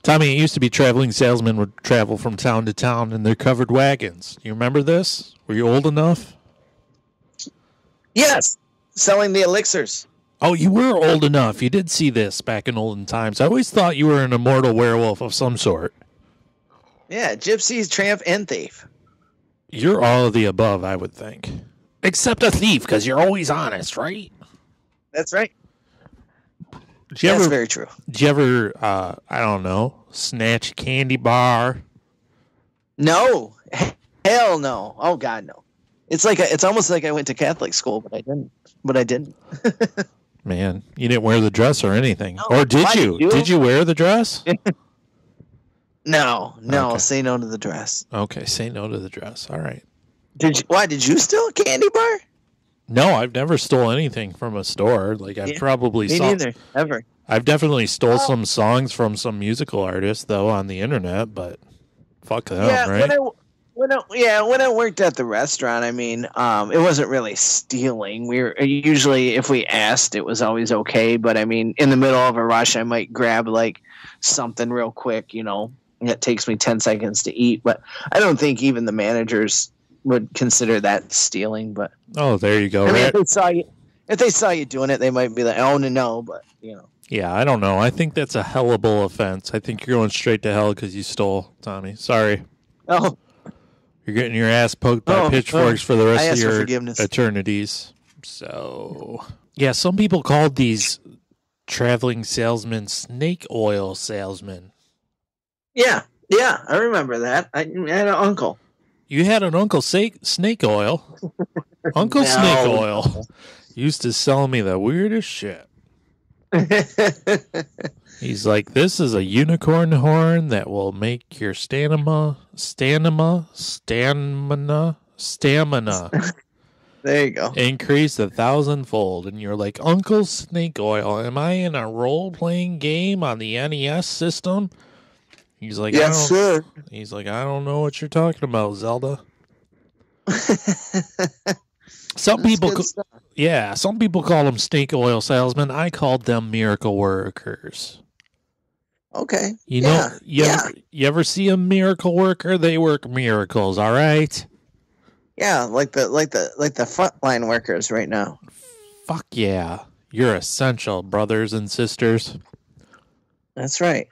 Tommy, it used to be traveling salesmen would travel from town to town in their covered wagons. You remember this? Were you old enough? Yes, selling the elixirs. Oh, you were old enough. You did see this back in olden times. I always thought you were an immortal werewolf of some sort. Yeah, gypsy, tramp, and thief. You're all of the above, I would think. Except a thief, because you're always honest, right? That's right. That's very true. Did you ever, I don't know, snatch a candy bar? No. Hell no. Oh, God, no. It's almost like I went to Catholic school, but I didn't. Man, you didn't wear the dress or anything. No, or did you? Did you wear the dress? No. Okay. Say no to the dress. Okay, say no to the dress. All right. Why did you steal a candy bar? No, I've never stole anything from a store. Like I've probably me neither, ever. I've definitely stole some songs from some musical artists though on the internet, but fuck them, right? When I worked at the restaurant, I mean, it wasn't really stealing. We were usually, if we asked, it was always okay. But I mean, in the middle of a rush, I might grab like something real quick, that takes me 10 seconds to eat. But I don't think even the managers would consider that stealing. But oh, there you go. I mean, if they saw you doing it, they might be like, "Oh no," but Yeah, I don't know. I think that's a hellable offense. I think you're going straight to hell because you stole, Tommy. Sorry. Oh. You're getting your ass poked by pitchforks for the rest of your eternities. So, yeah, some people called these traveling salesmen snake oil salesmen. Yeah, I remember that. I had an uncle. You had an Uncle Snake Oil? Uncle Snake Oil used to sell me the weirdest shit. He's like, this is a unicorn horn that will make your stamina. There you go. Increase 1,000-fold. And you're like, Uncle Snake Oil, am I in a role-playing game on the NES system? He's like, yes, sir. He's like, I don't know what you're talking about, Zelda. Some people call them snake oil salesmen. I called them miracle workers. Okay. You ever see a miracle worker? They work miracles, all right? Yeah, like the frontline workers right now. Fuck yeah. You're essential, brothers and sisters. That's right.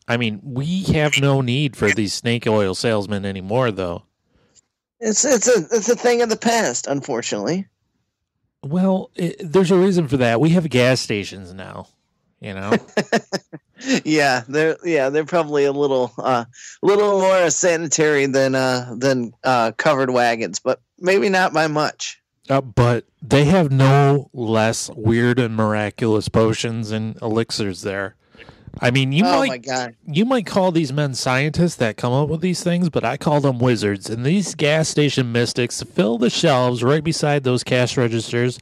I mean, we have no need for these snake oil salesmen anymore, though. It's a thing of the past, unfortunately. Well, there's a reason for that. We have gas stations now, Yeah, they're probably a little more sanitary than covered wagons, but maybe not by much. But they have no less weird and miraculous potions and elixirs there. I mean, you might call these men scientists that come up with these things, but I call them wizards. And these gas station mystics fill the shelves right beside those cash registers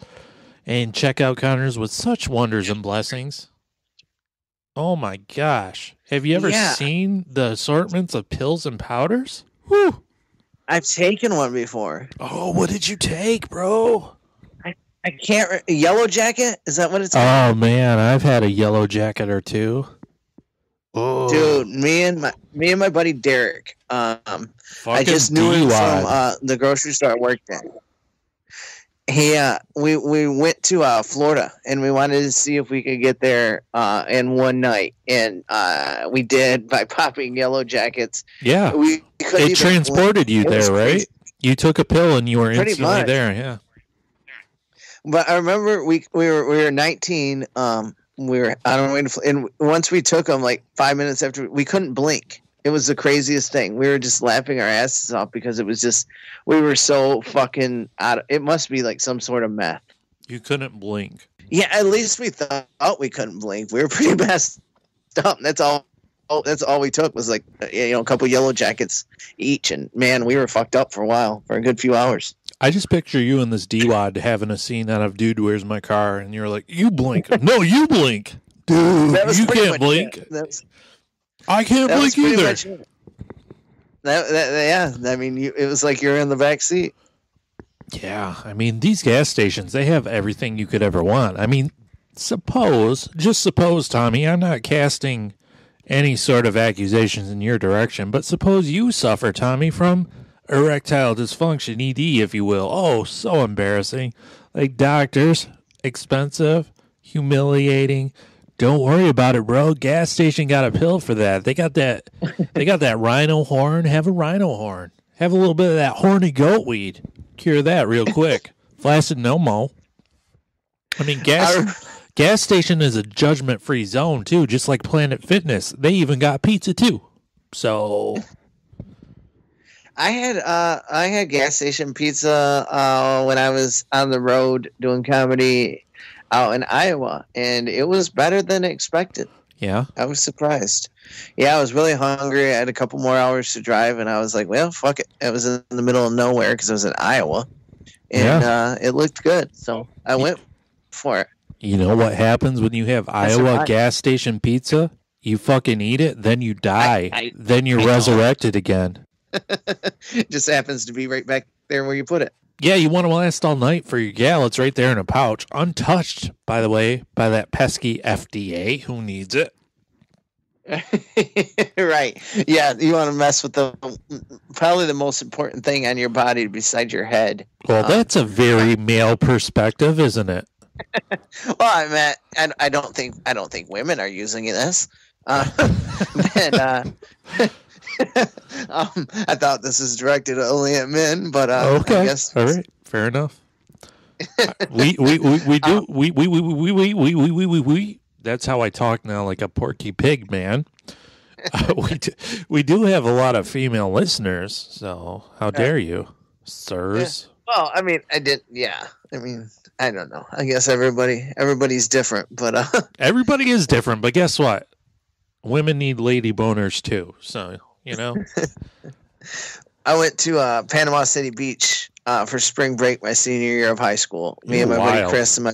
and checkout counters with such wonders and blessings. Oh my gosh. Have you ever seen the assortments of pills and powders? Whew. I've taken one before. Oh, what did you take, bro? I can't. Yellowjacket? Is that what it's called? Oh man, I've had a Yellowjacket or two. Oh. Dude, me and my buddy Derek. I just knew him from the grocery store I worked at. We went to Florida and we wanted to see if we could get there in one night, and we did by popping Yellowjackets. Yeah, it transported you there, right? Crazy. You took a pill and you were instantly there. Yeah. But I remember we were 19. We were on our way to, and once we took them, like 5 minutes after, we couldn't blink. It was the craziest thing. We were just laughing our asses off because it was just, we were so fucking out of, it must be like some sort of meth. You couldn't blink. Yeah, at least we thought we couldn't blink. We were pretty messed up. That's all we took was like, a couple Yellowjackets each. And man, we were fucked up for a while, for a good few hours. I just picture you and this D-Wad having a scene out of Dude, Where's My Car? And you're like, you blink. No, you blink. Dude, you can't blink. I can't blink either. Yeah, I mean, it was like you're in the back seat. Yeah, I mean, these gas stations, they have everything you could ever want. I mean, just suppose, Tommy, I'm not casting any sort of accusations in your direction, but suppose you suffer, Tommy, from erectile dysfunction, ED, if you will. Oh, so embarrassing. Like, doctors, expensive, humiliating. Don't worry about it, bro. Gas station got a pill for that. They got that. They got that rhino horn. Have a rhino horn. Have a little bit of that horny goat weed. Cure that real quick. Flaccid no mo. I mean, gas station is a judgment-free zone too, just like Planet Fitness. They even got pizza too. So, I had gas station pizza when I was on the road doing comedy out in Iowa, and it was better than expected. Yeah. I was surprised. Yeah, I was really hungry. I had a couple more hours to drive, and I was like, well, fuck it. I was in the middle of nowhere because I was in Iowa, and it looked good, so I went for it. You know what happens when you have Iowa gas station pizza? You fucking eat it, then you die. Then you're resurrected again. It just happens to be right back there where you put it. Yeah, you want to last all night for your gal. It's right there in a pouch. Untouched, by the way, by that pesky FDA. Who needs it? Right. Yeah, you want to mess with probably the most important thing on your body besides your head. Well, that's a very male perspective, isn't it? Well, I mean, I don't think women are using this. I thought this is directed only at men, but okay. I guess. All right, fair enough. We do. That's how I talk now, like a porky pig, man. We do have a lot of female listeners, so how dare you, sirs? Yeah. Well, I mean, I don't know. I guess everybody's different, but everybody is different. But guess what? Women need lady boners too. So you know. I went to Panama City Beach for spring break my senior year of high school. Me and my buddy Chris and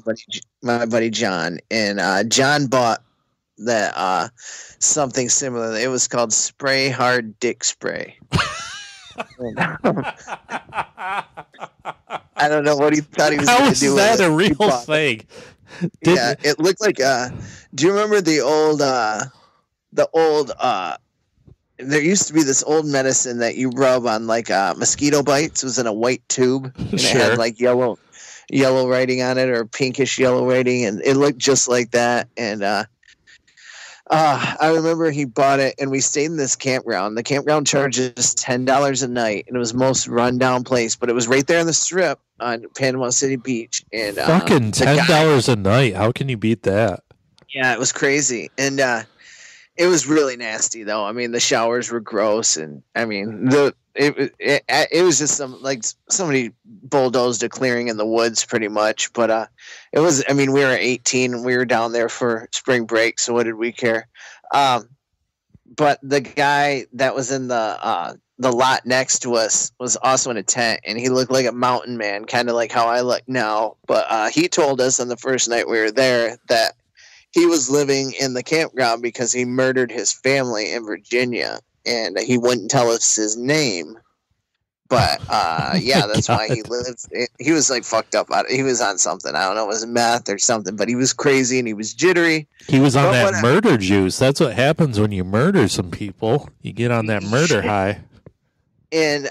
my buddy John, and John bought that something similar. It was called Spray Hard Dick Spray. I don't know what he thought he was going to do with it. How is that a real thing? Yeah, it looked like. Do you remember the old? There used to be this old medicine that you rub on like mosquito bites. It was in a white tube, and it had like yellow writing on it or pinkish yellow writing, and it looked just like that. And I remember he bought it, and we stayed in this campground. The campground charges $10 a night, and it was the most rundown place, but it was right there on the strip on Panama City Beach. And fucking $10 a night. How can you beat that? Yeah, it was crazy, and it was really nasty, though. I mean, the showers were gross, and I mean, it was just somebody bulldozed a clearing in the woods, pretty much. But it was. I mean, we were 18, and we were down there for spring break, so what did we care? But the guy that was in the lot next to us was also in a tent, and he looked like a mountain man, kind of like how I look now. But he told us on the first night we were there that he was living in the campground because he murdered his family in Virginia, and he wouldn't tell us his name. But yeah, that's why he lived. He was like fucked up. He was on something. I don't know. It was meth or something. But he was crazy and he was jittery. He was on that murder juice. That's what happens when you murder some people. You get on that murder high. And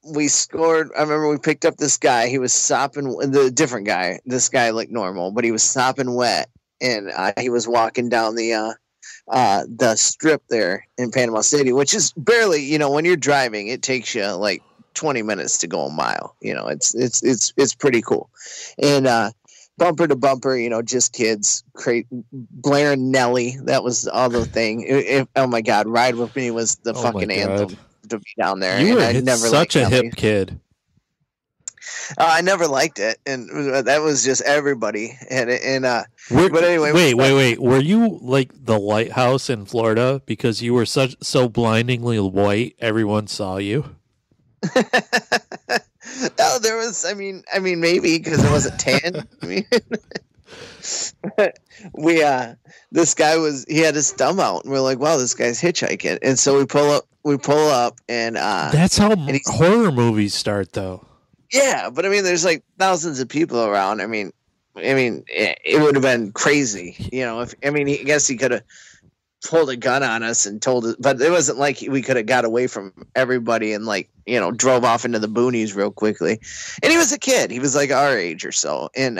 we scored. I remember we picked up this guy. He was sopping. The different guy. This guy looked normal, but he was sopping wet. And he was walking down the strip there in Panama City, which is barely, when you're driving, it takes you like 20 minutes to go a mile. It's pretty cool. And bumper to bumper, just kids, blaring Nelly. That was all the thing. Oh my God, Ride With Me was the fucking anthem to be down there. You were such a hip kid. I never liked it, and that was just everybody. But anyway, wait. Were you like the Lighthouse in Florida because you were so blindingly white? Everyone saw you. No, there was. I mean, maybe because it wasn't tan. This guy he had his thumb out, and we're like, wow, this guy's hitchhiking. And so we pull up, and that's how horror movies start, though. Yeah, but I mean, there's like thousands of people around. I mean, it would have been crazy, I guess he could have. pulled a gun on us and told us, but it wasn't like we could have got away from everybody and like, drove off into the boonies real quickly. And he was a kid. He was like our age or so. And,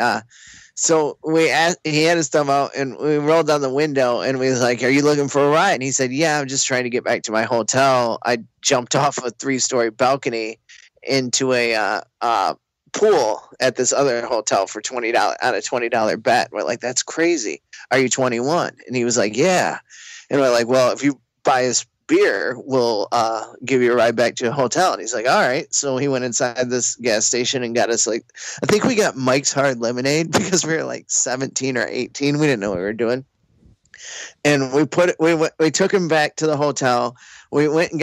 so he had his thumb out and we rolled down the window and we was like, "Are you looking for a ride?" And he said, "Yeah, I'm just trying to get back to my hotel. I jumped off a 3-story balcony into a pool at this other hotel for $20 on a $20 bet." We're like, "That's crazy. Are you 21?" And he was like, "Yeah." And we're like, "Well, if you buy us beer, we'll give you a ride back to a hotel." And he's like, "All right." So he went inside this gas station and got us I think we got Mike's Hard Lemonade because we were like 17 or 18. We didn't know what we were doing. And we took him back to the hotel. We went and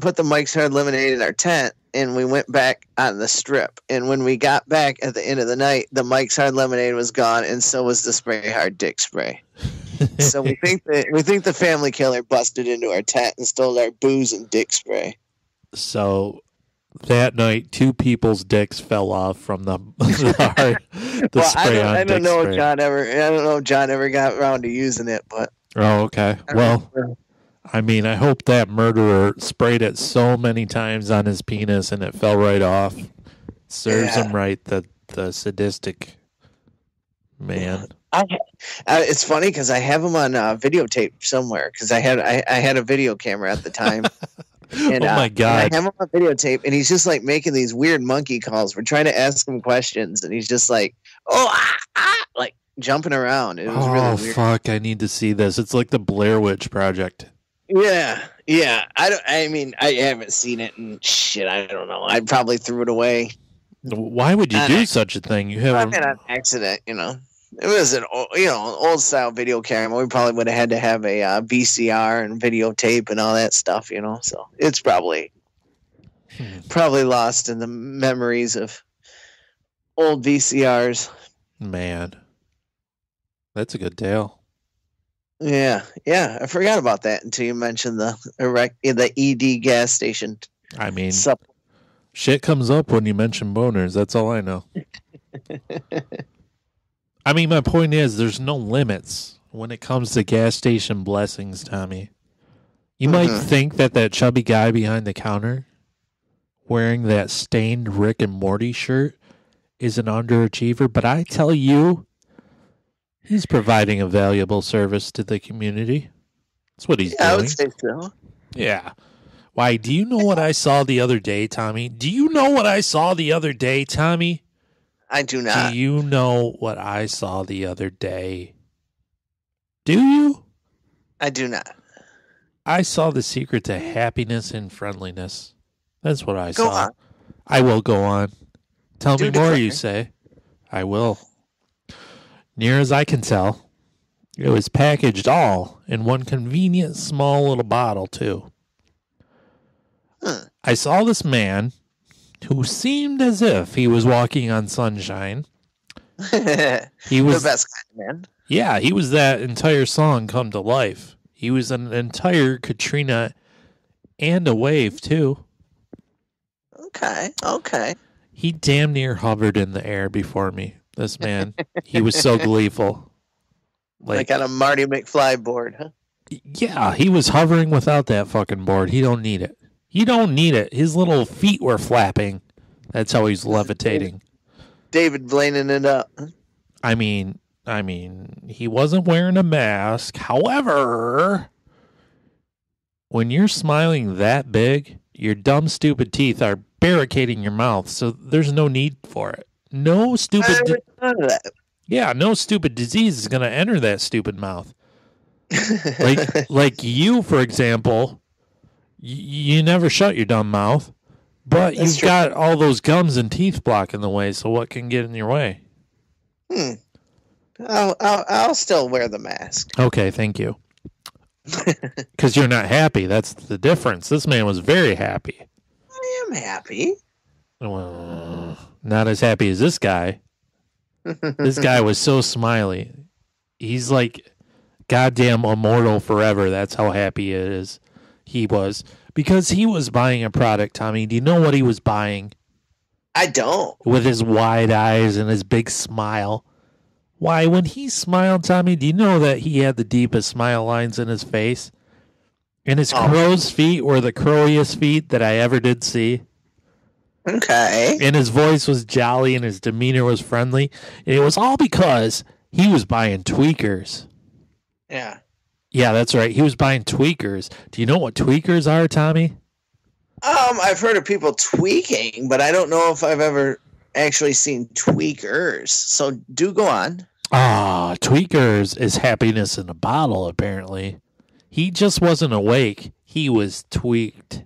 put the Mike's Hard Lemonade in our tent, and we went back on the strip. And when we got back at the end of the night, the Mike's Hard Lemonade was gone, and so was the Spray Hard Dick Spray. So we think the family killer busted into our tent and stole our booze and dick spray. So that night, 2 people's dicks fell off from the spray on. I don't know if John ever got around to using it, but okay. Well, I mean, I hope that murderer sprayed it so many times on his penis and it fell right off. Serves him right, the sadistic man. It's funny because I have him on videotape somewhere because I had a video camera at the time. And, oh my God! And I have him on videotape, and he's just like making these weird monkey calls. We're trying to ask him questions, and he's just like, like jumping around. It was really weird. Fuck! I need to see this. It's like the Blair Witch Project. Yeah. I haven't seen it, and shit, I don't know. I probably threw it away. Why would you do such a thing? You have an accident, It was an old style video camera. We probably would have had to have a VCR and videotape and all that stuff, So it's probably lost in the memories of old VCRs. Man, that's a good tale. Yeah. I forgot about that until you mentioned the ED gas station. I mean, shit comes up when you mention boners. That's all I know. I mean, my point is, there's no limits when it comes to gas station blessings, Tommy. You might think that chubby guy behind the counter wearing that stained Rick and Morty shirt is an underachiever, but I tell you, he's providing a valuable service to the community. That's what he's doing. I would say so. Yeah. Why, do you know what I saw the other day, Tommy? Do you know what I saw the other day, Tommy? I do not. Do you know what I saw the other day? Do you? I do not. I saw the secret to happiness and friendliness. That's what I saw. Go on. I will go on. Tell me more, you say. I will. Near as I can tell, it was packaged all in one convenient small little bottle, too. I saw this man who seemed as if he was walking on sunshine. He was the best kind of man. Yeah, he was that entire song come to life. He was an entire Katrina and a wave, too. Okay. He damn near hovered in the air before me, this man. He was so gleeful. Like on a Marty McFly board, huh? Yeah, he was hovering without that fucking board. He don't need it. You don't need it. His little feet were flapping. That's how he's levitating. David Blaining it up. I mean, he wasn't wearing a mask. However, when you're smiling that big, your dumb, stupid teeth are barricading your mouth, so there's no need for it. No stupid... no stupid disease is going to enter that stupid mouth. like you, for example... You never shut your dumb mouth, but you've got all those gums and teeth blocking the way, so what can get in your way? I'll still wear the mask. Okay, thank you. Because you're not happy. That's the difference. This man was very happy. I am happy. Well, not as happy as this guy. This guy was so smiley. He's like goddamn immortal forever. That's how happy it is. He was. Because he was buying a product, Tommy. Do you know what he was buying? I don't. With his wide eyes and his big smile. Why, when he smiled, Tommy, do you know that he had the deepest smile lines in his face? And his crow's feet were the crowiest feet that I ever did see. Okay. And his voice was jolly and his demeanor was friendly. And it was all because he was buying tweakers. Yeah. Yeah, that's right. He was buying tweakers. Do you know what tweakers are, Tommy? I've heard of people tweaking, but I don't know if I've ever actually seen tweakers. So do go on. Tweakers is happiness in a bottle, apparently. He just wasn't awake. He was tweaked.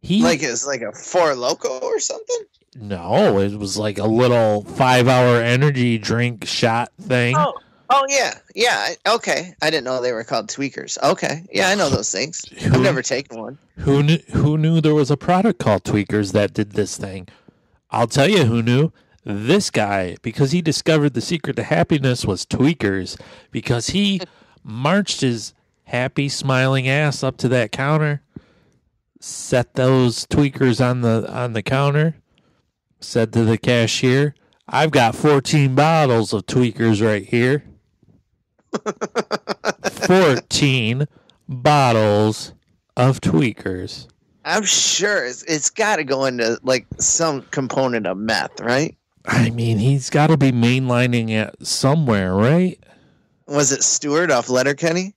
It's like a Four Loko or something? No, it was like a little 5-hour energy drink shot thing. Oh yeah. Yeah. Okay. I didn't know they were called tweakers. Okay. Yeah, I know those things. I've never taken one. Who knew there was a product called tweakers that did this thing? I'll tell you who knew. This guy, because he discovered the secret to happiness was tweakers, because he marched his happy, smiling ass up to that counter, set those tweakers on the counter, said to the cashier, "I've got 14 bottles of tweakers right here." 14 bottles of tweakers. I'm sure it's got to go into like some component of meth, right? I mean, he's got to be mainlining it somewhere, right? Was it Stewart off Letterkenny?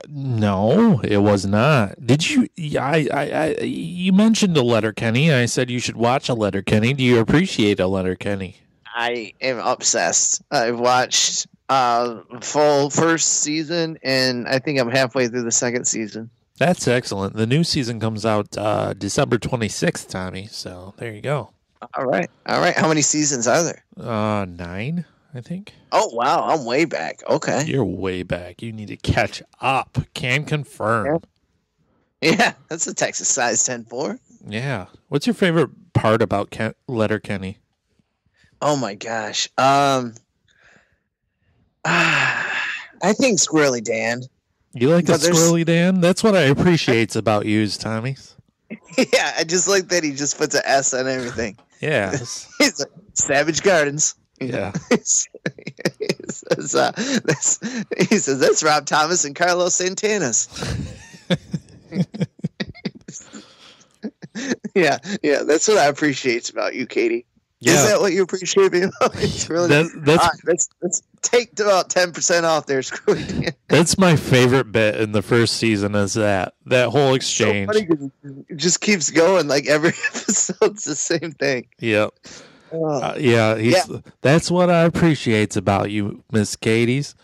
No, it was not. Did you? You mentioned a Letterkenny. I said you should watch a Letterkenny. Do you appreciate a Letterkenny? I am obsessed. I've watched full first season, and I think I'm halfway through the second season. That's excellent. The new season comes out December 26th, Tommy. So there you go. All right. How many seasons are there? 9, I think. Oh, wow. I'm way back. Okay. You're way back. You need to catch up. Can confirm. Yeah, that's a Texas size 10-4. Yeah. What's your favorite part about Letterkenny? Oh, my gosh. I think Squirrely Dan. You like the Squirrely Dan? That's what I appreciate about you, Tommy. Yeah, I just like that he just puts an S on everything. Yeah. He's like, Savage Gardens. Yeah. He says, that's Rob Thomas and Carlos Santana's. Yeah, that's what I appreciate about you, Katie. Yeah. Is that what you appreciate me about? It's really let's take about 10% off there. That's my favorite bit in the first season is that whole exchange. So funny, it just keeps going. Like every episode's the same thing. Yep. That's what I appreciate about you, Miss Katie's.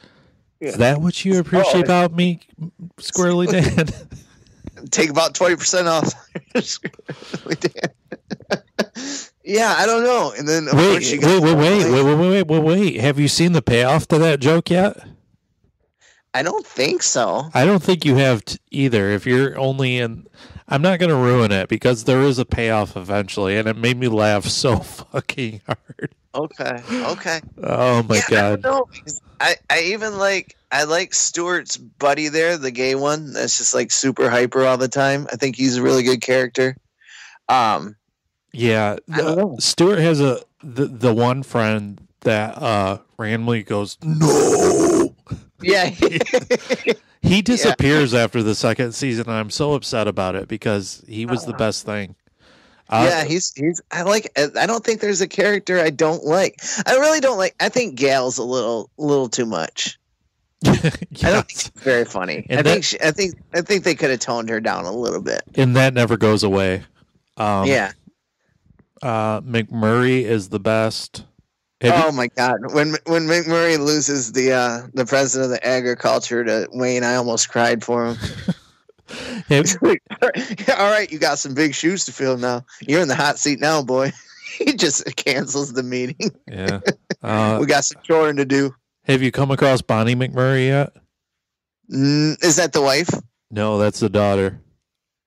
Yeah. Is that what you appreciate about me, Squirrely Dan? Take about 20% off. Squirrely Dan. Yeah, I don't know. And then wait. Have you seen the payoff to that joke yet? I don't think so. I don't think you have either. If you're only in, I'm not going to ruin it because there is a payoff eventually, and it made me laugh so fucking hard. Okay. Oh my god. I even like Stewart's buddy there, the gay one that's just like super hyper all the time. I think he's a really good character. Yeah, Stewart has the one friend that randomly goes no. Yeah, he disappears after the second season, and I'm so upset about it because he was the best thing. He's. I don't think there's a character I don't like. I really don't like. I think Gal's a little too much. Yes. I don't think she's very funny. I think they could have toned her down a little bit. And that never goes away. McMurray is the best. My God! When McMurray loses the president of the agriculture to Wayne, I almost cried for him. All right, you got some big shoes to fill now. You're in the hot seat now, boy. He just cancels the meeting. Yeah, we got some choring to do. Have you come across Bonnie McMurray yet? Is that the wife? No, that's the daughter.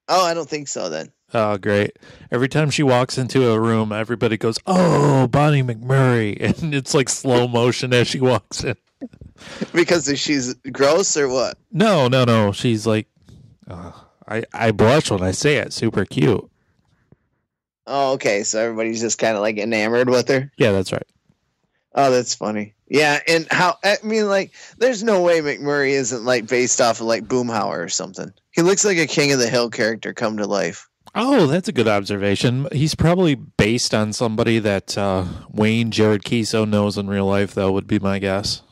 Oh, I don't think so then. Oh, great. Every time she walks into a room, everybody goes, "Oh, Bonnie McMurray." And it's like slow motion as she walks in. Because she's gross or what? No. She's like, I blush when I say it. Super cute. Oh, okay. So everybody's just kind of like enamored with her? Yeah, that's right. Oh, that's funny. Yeah, and there's no way McMurray isn't like based off of like Boomhauer or something. He looks like a King of the Hill character come to life. Oh, that's a good observation. He's probably based on somebody that Wayne Jared Keeso knows in real life, though, would be my guess.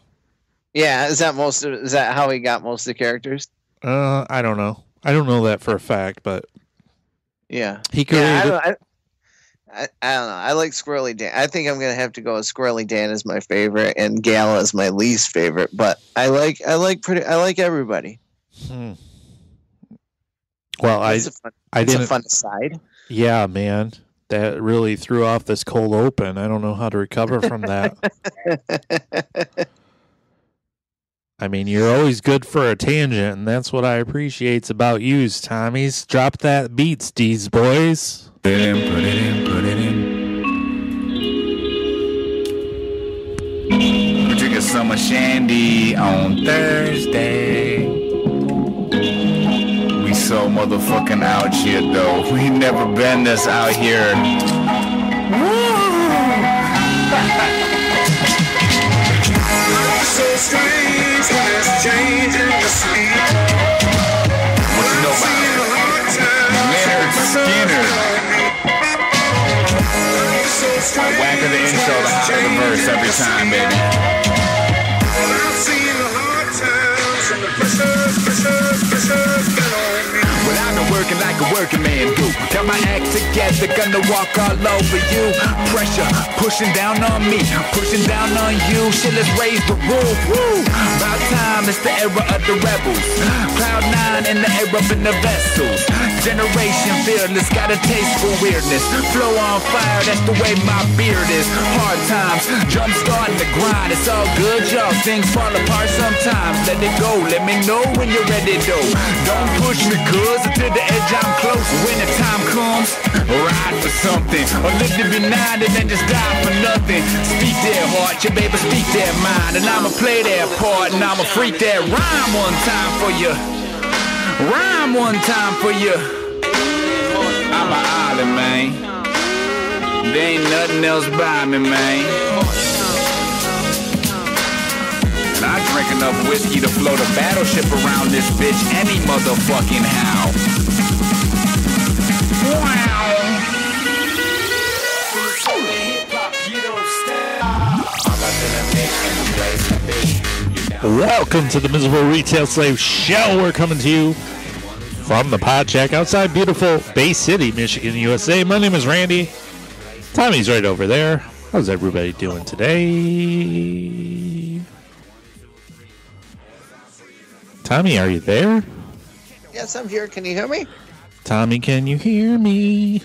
Yeah, is that how he got most of the characters? I don't know. I don't know that for a fact, but yeah, he created. I don't know. I like Squirrely Dan. I think I'm gonna have to go with Squirrely Dan as my favorite and Gala as my least favorite. But I like everybody. Well, it's a fun aside. Yeah, man, that really threw off this cold open. I don't know how to recover from that. I mean, you're always good for a tangent, and that's what I appreciate about yous, Tommies. Drop that beats, these boys. Put it in. We're drinking summer shandy on Thursday. We so motherfucking out here, though. We never been this out here. So strange when it's changing the sleep. What you know about Leonard Skinner? I whack of the intro to high of the verse every time, baby. I've seen the hard times and the pressures been on me. Well, I've been working like a working man do. Got my act together, gonna walk all over you. Pressure pushing down on me, pushing down on you. Shit, let's raise the roof. Woo! About time, it's the era of the rebels. Cloud 9 in the air up in the vessels. Generation fearless, got a taste for weirdness. Flow on fire, that's the way my beard is. Hard times, jump starting the grind. It's all good, y'all. Things fall apart sometimes. Let it go, let me know when you're ready, though. Don't push me, cuz to the edge I'm close. When the time comes, ride for something. Or live to be 90 and then just die for nothing. Speak their heart, your baby, speak their mind. And I'ma play their part, and I'ma freak that rhyme one time for you. Rhyme one time for you. I'm an island, man. There ain't nothing else by me, man. And I drink enough whiskey to float a battleship around this bitch any motherfucking how. Wow. Welcome to the Miserable Retail Slave Show. We're coming to you from the Pod Shack outside beautiful Bay City, Michigan, USA. My name is Randy. Tommy's right over there. How's everybody doing today? Tommy, are you there? Yes, I'm here. Can you hear me? Tommy, can you hear me?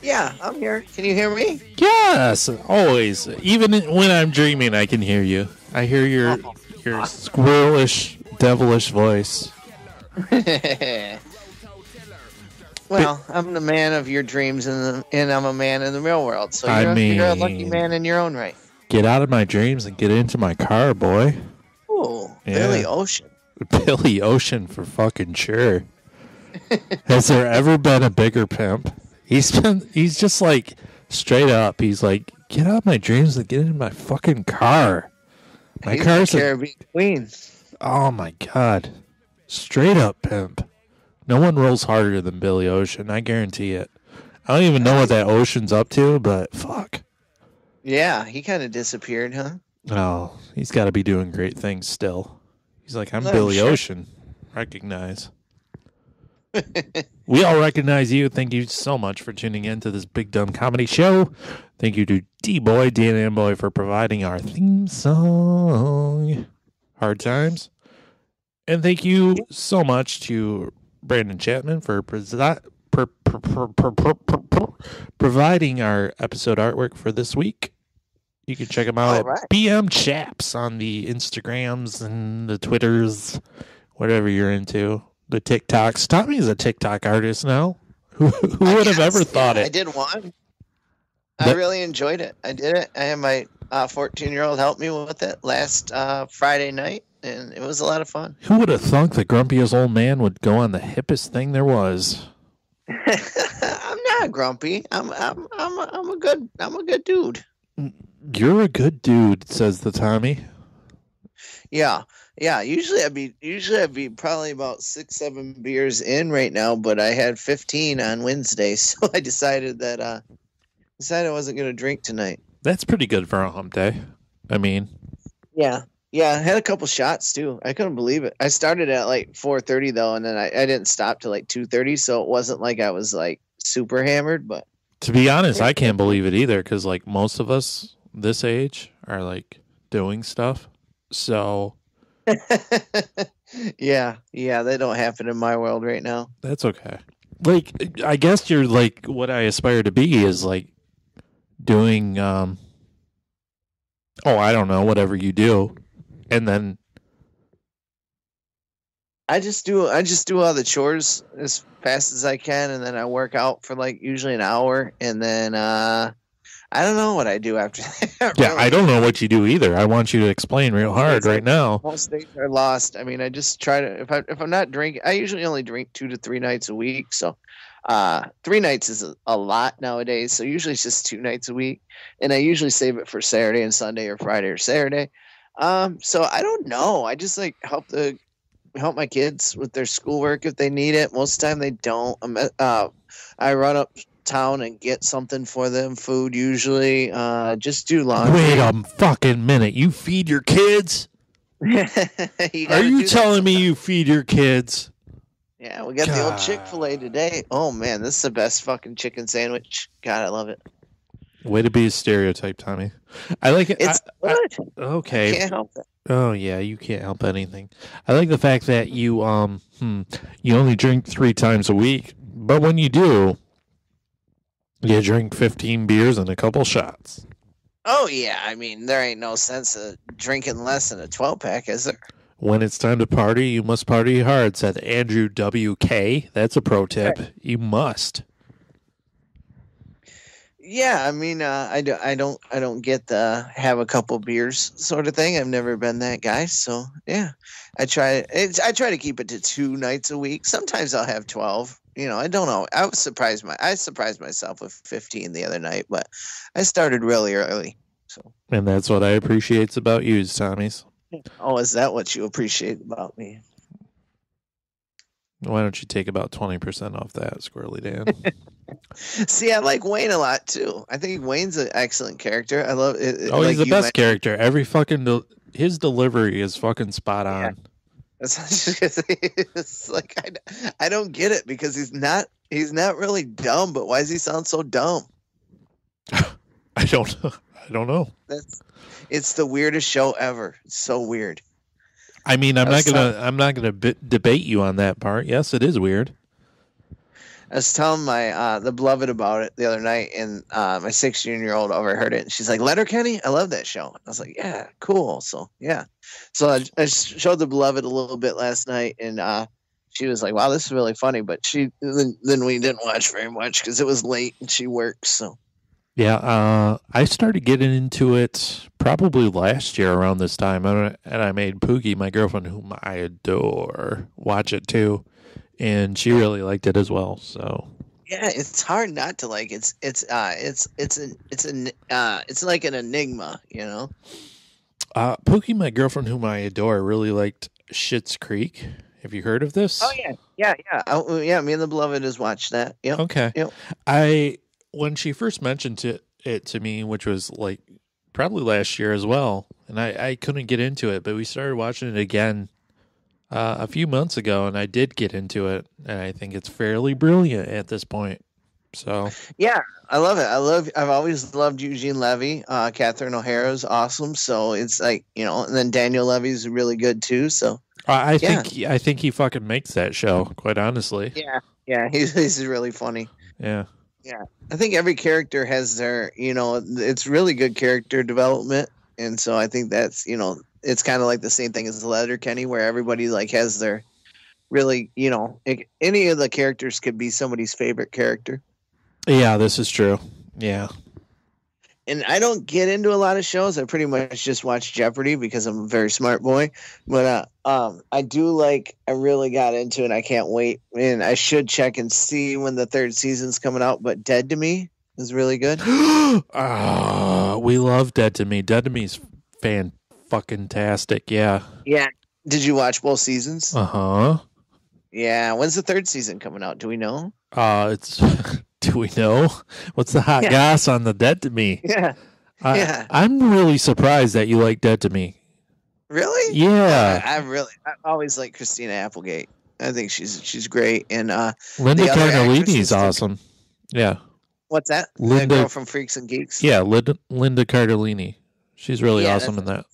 Yeah, I'm here. Can you hear me? Yes, always. Even when I'm dreaming, I can hear you. I hear your squirrelish, devilish voice. Well, I'm the man of your dreams, and I'm a man in the real world. So you're a lucky man in your own right. Get out of my dreams and get into my car, boy. Ooh, yeah. Billy Ocean. Billy Ocean for fucking sure. Has there ever been a bigger pimp? He's just like straight up. He's like, get out of my dreams and get into my fucking car. My car's the Caribbean Queen. Oh my god. Straight up pimp. No one rolls harder than Billy Ocean, I guarantee it. I don't even know what that Ocean's up to, but fuck. Yeah, he kind of disappeared, huh? Oh, he's got to be doing great things still. He's like, I'm Billy Ocean. Recognize. We all recognize you. Thank you so much for tuning in to this big dumb comedy show. Thank you to D-Boy, Dan Amboy, for providing our theme song, Hard Times. And thank you so much to Brandon Chapman for providing our episode artwork for this week. You can check him out at BM Chaps on the Instagrams and the Twitters, whatever you're into. The TikToks. Tommy is a TikTok artist now. Who would have ever thought it? I did one. I really enjoyed it. I did it. I had my 14-year-old help me with it last Friday night, and it was a lot of fun. Who would have thunk the grumpiest old man would go on the hippest thing there was? I'm not grumpy. I'm a good dude. You're a good dude, says the Tommy. Yeah. Yeah, usually I'd be probably about 6-7 beers in right now, but I had 15 on Wednesday, so I decided I wasn't going to drink tonight. That's pretty good for a hump day. I mean, yeah, I had a couple shots too. I couldn't believe it. I started at like 4:30 though, and then I didn't stop till like 2:30, so it wasn't like I was like super hammered. But to be honest, I can't believe it either because like most of us this age are like doing stuff, so. yeah, that don't happen in my world right now. That's okay. Like, I guess you're like what I aspire to be is like doing, I don't know, whatever you do, and then I just do all the chores as fast as I can, and then I work out for like usually an hour, and then I don't know what I do after that. Yeah, I don't know what you do either. I want you to explain real hard right now. Most days are lost. I mean, I just try to if I'm not drinking, I usually only drink 2 to 3 nights a week. So 3 nights is a lot nowadays. So usually it's just 2 nights a week, and I usually save it for Saturday and Sunday or Friday or Saturday. So I don't know. I just like help my kids with their schoolwork if they need it. Most of the time they don't. I run up town and get something for them, food usually. Just do laundry. Wait a fucking minute. You feed your kids? Are you telling me you feed your kids? Yeah, we got the old Chick-fil-A today. Oh man, this is the best fucking chicken sandwich. God, I love it. Way to be a stereotype, Tommy. I like it. It's good. Okay. I can't help it. Oh yeah, you can't help anything. I like the fact that you you only drink 3 times a week, but when you do, you drink 15 beers and a couple shots. Oh yeah, I mean there ain't no sense of drinking less than a 12-pack, is there? When it's time to party, you must party hard, said Andrew WK. That's a pro tip. Right. You must. Yeah, I mean, I don't get the have a couple beers sort of thing. I've never been that guy, so yeah, I try to keep it to 2 nights a week. Sometimes I'll have 12. You know, I don't know. I surprised myself with 15 the other night, but I started really early. So, and that's what I appreciate about you, Tommy's. Oh, is that what you appreciate about me? Why don't you take about 20% off that, Squirrely Dan? See, I like Wayne a lot too. I think Wayne's an excellent character. I love it. Oh, he's the best character. Every fucking his delivery is fucking spot on. Yeah. It's like I don't get it because he's not really dumb, but why does he sound so dumb? I don't know. It's the weirdest show ever. It's so weird. I mean, I'm not gonna debate you on that part. Yes, it is weird. I was telling my the beloved about it the other night, and my 16-year-old overheard it, and she's like, "Letterkenny, I love that show." I was like, "Yeah, cool." So yeah, so I showed the beloved a little bit last night, and she was like, "Wow, this is really funny." But then we didn't watch very much because it was late and she works. So yeah, I started getting into it probably last year around this time, and I made Pookie, my girlfriend, whom I adore, watch it too. And she really liked it as well. So yeah, it's hard not to like. It's like an enigma, you know. Pookie, my girlfriend, whom I adore, really liked Schitt's Creek. Have you heard of this? Oh yeah. Oh yeah. Me and the beloved has watched that. Yeah. Okay. Yep. When she first mentioned it to me, which was like probably last year as well, and I couldn't get into it, but we started watching it again. A few months ago, and I did get into it, and I think it's fairly brilliant at this point. So yeah, I love it. I've always loved Eugene Levy. Catherine O'Hara is awesome. So it's like, you know, and then Daniel Levy's really good too. So I think he fucking makes that show. Quite honestly. Yeah, he's really funny. Yeah. I think every character has their, you know, it's really good character development, and so I think that's, you know. It's kind of like the same thing as Letterkenny, where everybody like has their really, you know, any of the characters could be somebody's favorite character. Yeah, this is true. Yeah. And I don't get into a lot of shows. I pretty much just watch Jeopardy because I'm a very smart boy. But I really got into it. And I can't wait. And I should check and see when the 3rd season's coming out. But Dead to Me, is really good. We love Dead to Me. Dead to Me's fan-fucking-tastic, yeah. Yeah. Did you watch both seasons? Uh-huh. Yeah. When's the third season coming out? Do we know? It's... Do we know? What's the hot goss on the Dead to Me? Yeah. I'm really surprised that you like Dead to Me. Really? Yeah. I always like Christina Applegate. I think she's great. And Linda Cardellini's awesome. Yeah. What's that? Linda, the girl from Freaks and Geeks? Yeah, Linda Cardellini. She's really awesome in that.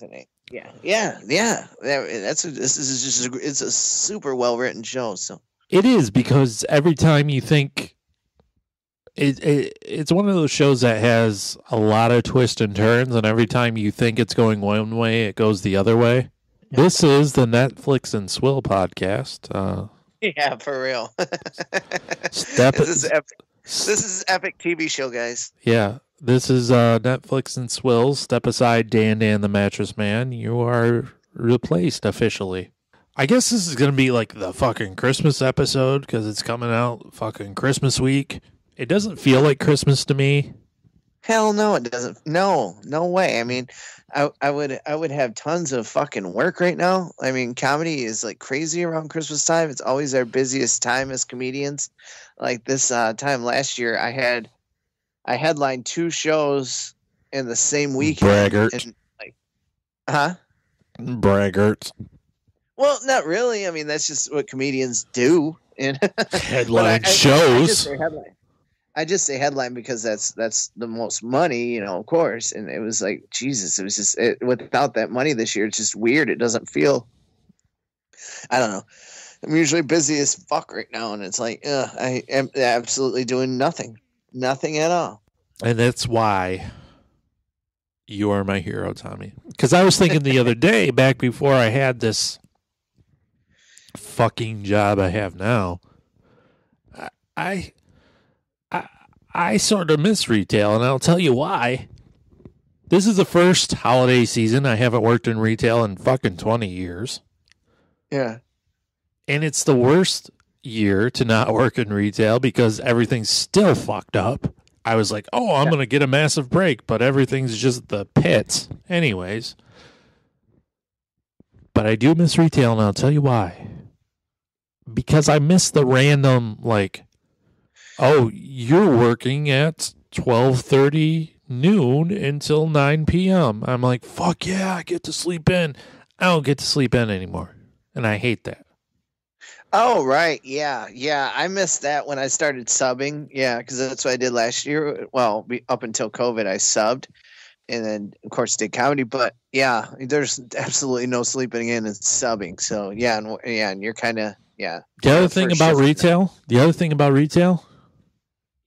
Yeah. This is just it's a super well written show. So it is, because every time you think it's one of those shows that has a lot of twists and turns, and every time you think it's going one way, it goes the other way. Yeah. This is the Netflix and Swill podcast. Yeah, for real. This is epic TV show, guys. Yeah, this is Netflix and Swill. Step aside, Dan the Mattress Man. You are replaced officially. I guess this is going to be like the fucking Christmas episode, because it's coming out fucking Christmas week. It doesn't feel like Christmas to me. Hell no, it doesn't. No way. I mean, I would have tons of fucking work right now. I mean, comedy is like crazy around Christmas time. It's always our busiest time as comedians. Like this time last year, I headlined 2 shows in the same weekend. Braggart. And, Braggart. Well, not really. I mean, that's just what comedians do. And headline shows. I just say headline because that's the most money, of course. And it was like, Jesus, it was just without that money this year, it's just weird. It doesn't feel, I don't know. I'm usually busy as fuck right now. And it's like, I am absolutely doing nothing at all. And that's why you are my hero, Tommy. Because I was thinking the other day, back before I had this fucking job I have now, I sort of miss retail, and I'll tell you why. This is the first holiday season I haven't worked in retail in fucking 20 years. Yeah. And it's the worst year to not work in retail because everything's still fucked up. I was like, I'm going to get a massive break, but everything's just the pits. Anyways. But I do miss retail, and I'll tell you why. Because I miss the random, like, you're working at 12:30 noon until 9 p.m. I'm like, fuck yeah, I get to sleep in. I don't get to sleep in anymore. And I hate that. Oh, right. Yeah. I missed that when I started subbing. Yeah, because that's what I did last year. Well, up until COVID, I subbed. And then, of course, did comedy. But, yeah, there's absolutely no sleeping in and subbing. So, and you're kind of, yeah. The other thing about retail,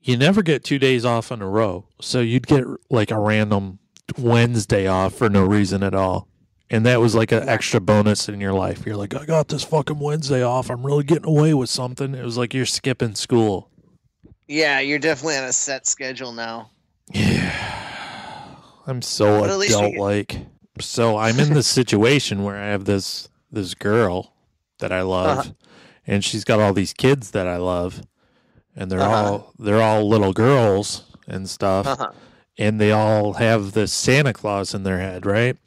you never get 2 days off in a row. So you'd get like a random Wednesday off for no reason at all. And that was like an extra bonus in your life. You're like, I got this fucking Wednesday off. I'm really getting away with something. It was like you're skipping school. Yeah, you're definitely on a set schedule now. Yeah. I'm so adult-like. So I'm in this situation where I have this girl that I love. And she's got all these kids that I love. And they're all little girls and stuff, and they all have this Santa Claus in their head, right?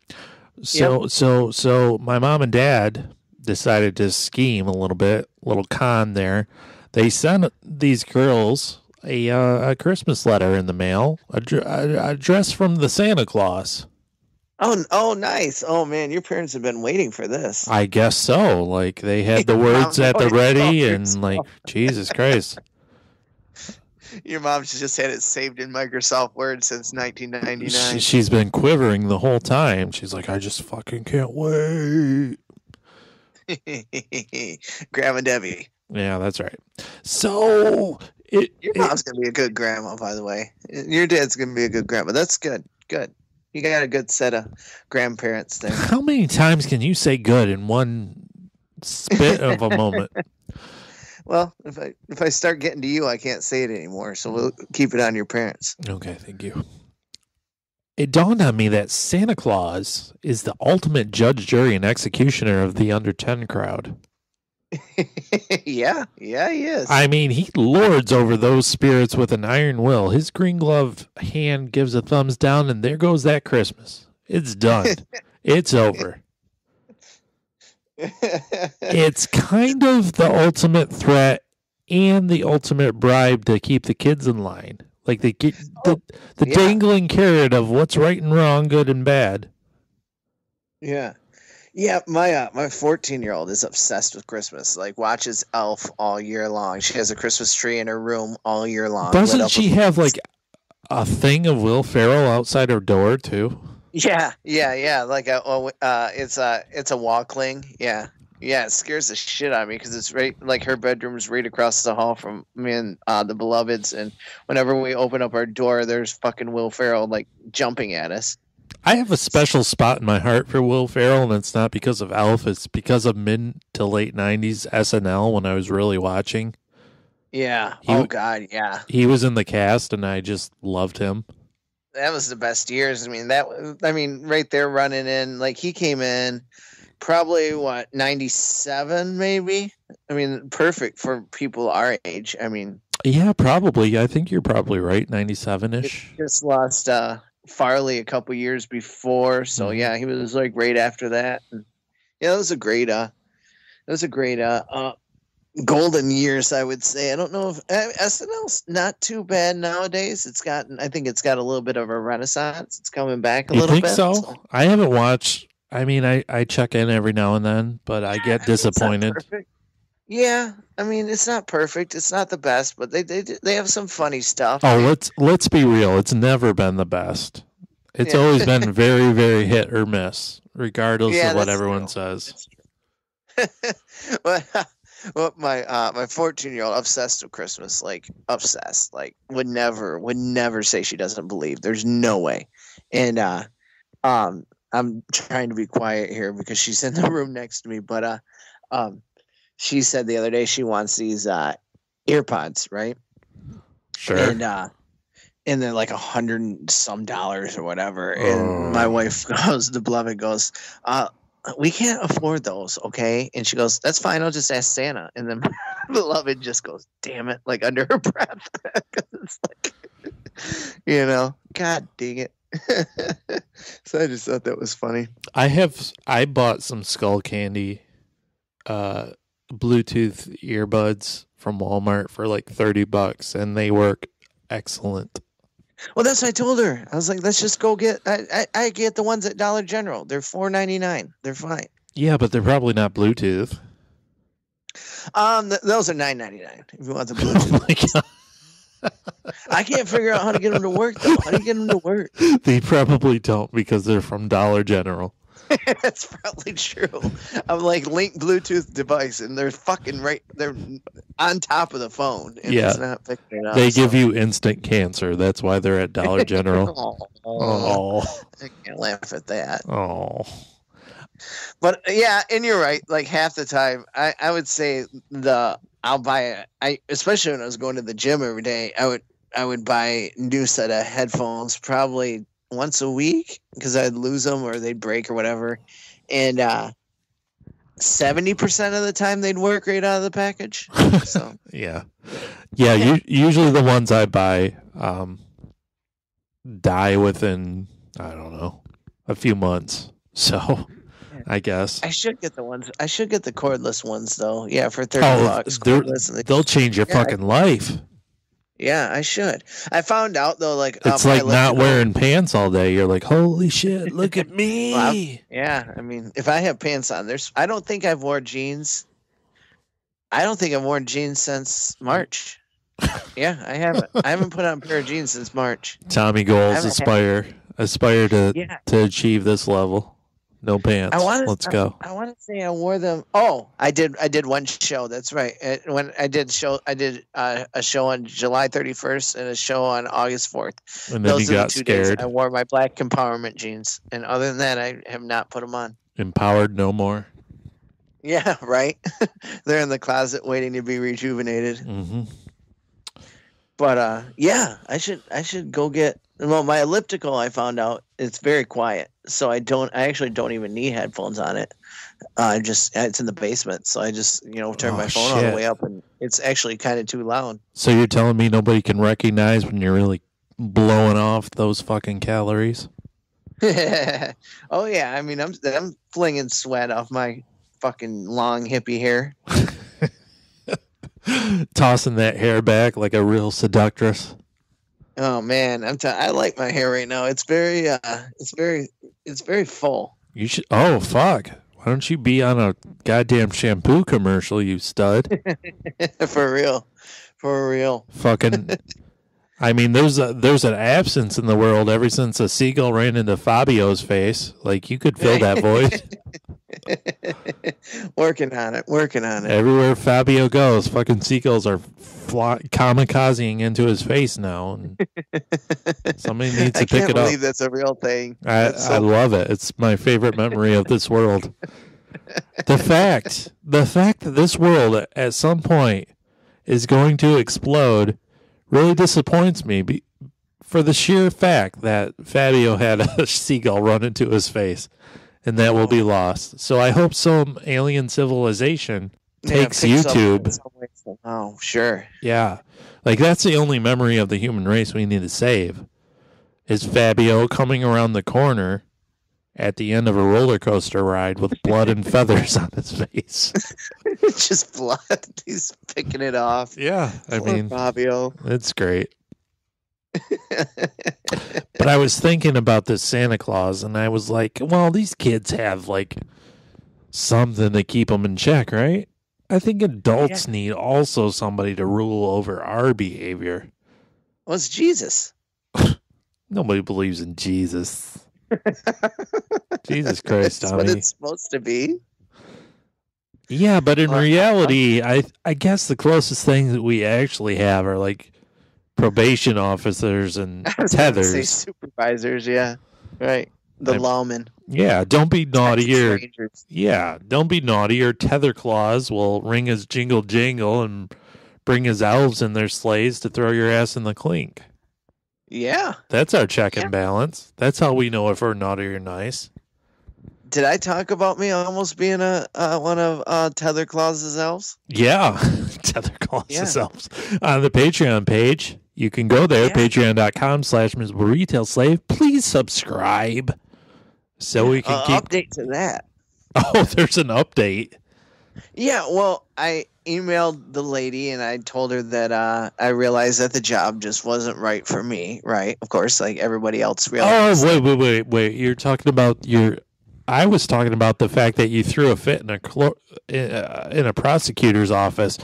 So my mom and dad decided to scheme a little con there. They sent these girls a Christmas letter in the mail, a dress from the Santa Claus. Oh, nice. Oh man, your parents have been waiting for this. I guess so. Like they had the words at the ready, and like Jesus Christ. Your mom's just had it saved in Microsoft Word since 1999. She's been quivering the whole time. She's like, I just fucking can't wait. Grandma Debbie. Yeah, that's right. So your mom's going to be a good grandma, by the way. Your dad's going to be a good grandma. That's good. Good. You got a good set of grandparents there. How many times can you say good in one spit of a moment? Well, if I start getting to you, I can't say it anymore. So we'll keep it on your parents. Okay, thank you. It dawned on me that Santa Claus is the ultimate judge, jury, and executioner of the under 10 crowd. Yeah, he is. I mean, he lords over those spirits with an iron will. His green glove hand gives a thumbs down, and there goes that Christmas. It's done. It's over. It's kind of the ultimate threat and the ultimate bribe to keep the kids in line. Like the dangling carrot of what's right and wrong, good and bad. Yeah. Yeah, my 14-year-old is obsessed with Christmas. Like, watches Elf all year long. She has a Christmas tree in her room all year long. Doesn't she have like a thing of Will Ferrell outside her door too? Yeah. Like it's a walkling. Yeah. It scares the shit out of me because it's right, like her bedroom's right across the hall from me and the Beloveds, and whenever we open up our door, there's fucking Will Ferrell like jumping at us. I have a special spot in my heart for Will Ferrell, and it's not because of Elf. It's because of mid to late 90s SNL when I was really watching. Yeah. God, yeah. He was in the cast, and I just loved him. That was the best years. I mean, right there running in, like he came in probably 97 maybe. I mean, perfect for people our age. I mean, yeah, probably. I think you're probably right. 97-ish. Just lost Farley a couple years before, so yeah, he was like right after that. And, yeah, it was a great golden years, I would say. I don't know if SNL's not too bad nowadays. I think it's got a little bit of a renaissance. It's coming back a little bit. You think so? I haven't watched. I mean, I check in every now and then, but I get disappointed. Yeah, I mean, it's not perfect. It's not the best, but they have some funny stuff. Oh, let's be real. It's never been the best. It's always been very, very hit or miss, regardless of what everyone says. Well, my 14-year-old obsessed with Christmas, like obsessed, like would never say she doesn't believe. There's no way. And I'm trying to be quiet here because she's in the room next to me, but she said the other day she wants these earpods, right? Sure. And they're like $100 and some or whatever. And my wife goes, the Beloved goes, we can't afford those, okay? And she goes, that's fine, I'll just ask Santa. And then Beloved just goes, damn it, like under her breath. It's like, God dang it. So I just thought that was funny. I bought some Skull Candy Bluetooth earbuds from Walmart for like $30, and they work excellent. Well, that's what I told her. I was like, let's just go get. I get the ones at Dollar General. They're $4.99. They're fine. Yeah, but they're probably not Bluetooth. Those are $9.99 if you want the Bluetooth. Oh my God. I can't figure out how to get them to work though. How do you get them to work? They probably don't because they're from Dollar General. That's probably true. I'm like link Bluetooth device, and they're fucking right. They're on top of the phone. And it's not picking it up. They give you instant cancer. That's why they're at Dollar General. I can't laugh at that. Oh, but yeah, and you're right. Like half the time, I would say I'll buy especially when I was going to the gym every day. I would buy a new set of headphones probably once a week because I'd lose them or they'd break or whatever, and 70% of the time they'd work right out of the package. So yeah. Usually the ones I buy die within a few months. So I guess I should get the cordless ones though. Yeah, for $30. They'll change your fucking life. Yeah, I should. I found out though, like it's like not wearing pants all day. You're like, holy shit, look at me. Well, yeah, I mean, if I have pants on, I don't think I've worn jeans. I don't think I've worn jeans since March. Yeah, I haven't. I haven't put on a pair of jeans since March. Tommy goals aspire to achieve this level. No pants. Let's go. I want to say I wore them. Oh, I did one show. That's right. When I did a show on July 31st and a show on August 4th. And then those you got scared. I wore my black empowerment jeans, and other than that, I have not put them on. Empowered no more. Yeah, right. They're in the closet waiting to be rejuvenated. Mm-hmm. But yeah, I should go get. Well, my elliptical, I found out it's very quiet, so I actually don't even need headphones on it. It's in the basement, so I just turn my phone all the way up, and it's actually kind of too loud. So you're telling me nobody can recognize when you're really blowing off those fucking calories? Oh yeah, I mean I'm flinging sweat off my fucking long hippie hair. Tossing that hair back like a real seductress. Oh man, I like my hair right now. It's very full. You should. Oh fuck! Why don't you be on a goddamn shampoo commercial, you stud? For real. Fucking. I mean, there's an absence in the world ever since a seagull ran into Fabio's face. Like, you could fill that void. Working on it. Everywhere Fabio goes, fucking seagulls are kamikazing into his face now. And somebody needs to pick it up. I can't believe that's a real thing. I love it. It's my favorite memory of this world. The fact that this world at some point is going to explode really disappoints me for the sheer fact that Fabio had a seagull run into his face, and that will be lost. So I hope some alien civilization takes YouTube. Oh, sure. Yeah. Like, that's the only memory of the human race we need to save, is Fabio coming around the corner at the end of a roller coaster ride with blood and feathers on his face. Just blood. He's picking it off. Yeah. I mean, Fabio. It's great. But I was thinking about this Santa Claus, and I was like, well, these kids have, like, something to keep them in check, right? I think adults need also somebody to rule over our behavior. Well, it's Jesus. Nobody believes in Jesus. Jesus Christ, That's Tommy. what it's supposed to be. Yeah, but in reality, I guess the closest things that we actually have are like probation officers and tethers. Say supervisors, yeah. Right. The lawmen. Yeah, don't be naughty don't be naughty, or Tether Claus will ring his jingle jingle and bring his elves in their sleighs to throw your ass in the clink. Yeah. That's our check and balance. That's how we know if we're naughty or nice. Did I talk about me almost being one of Tether Claus's elves? Yeah. Tether Claus's elves. On the Patreon page, you can go there, patreon.com/miserable retail slave. Please subscribe so we can keep... Update to that. Oh, there's an update. Yeah, well, I emailed the lady and I told her that I realized that the job just wasn't right for me, right? Of course, like everybody else realized. Oh, wait. You're talking about I was talking about the fact that you threw a fit in a prosecutor's office.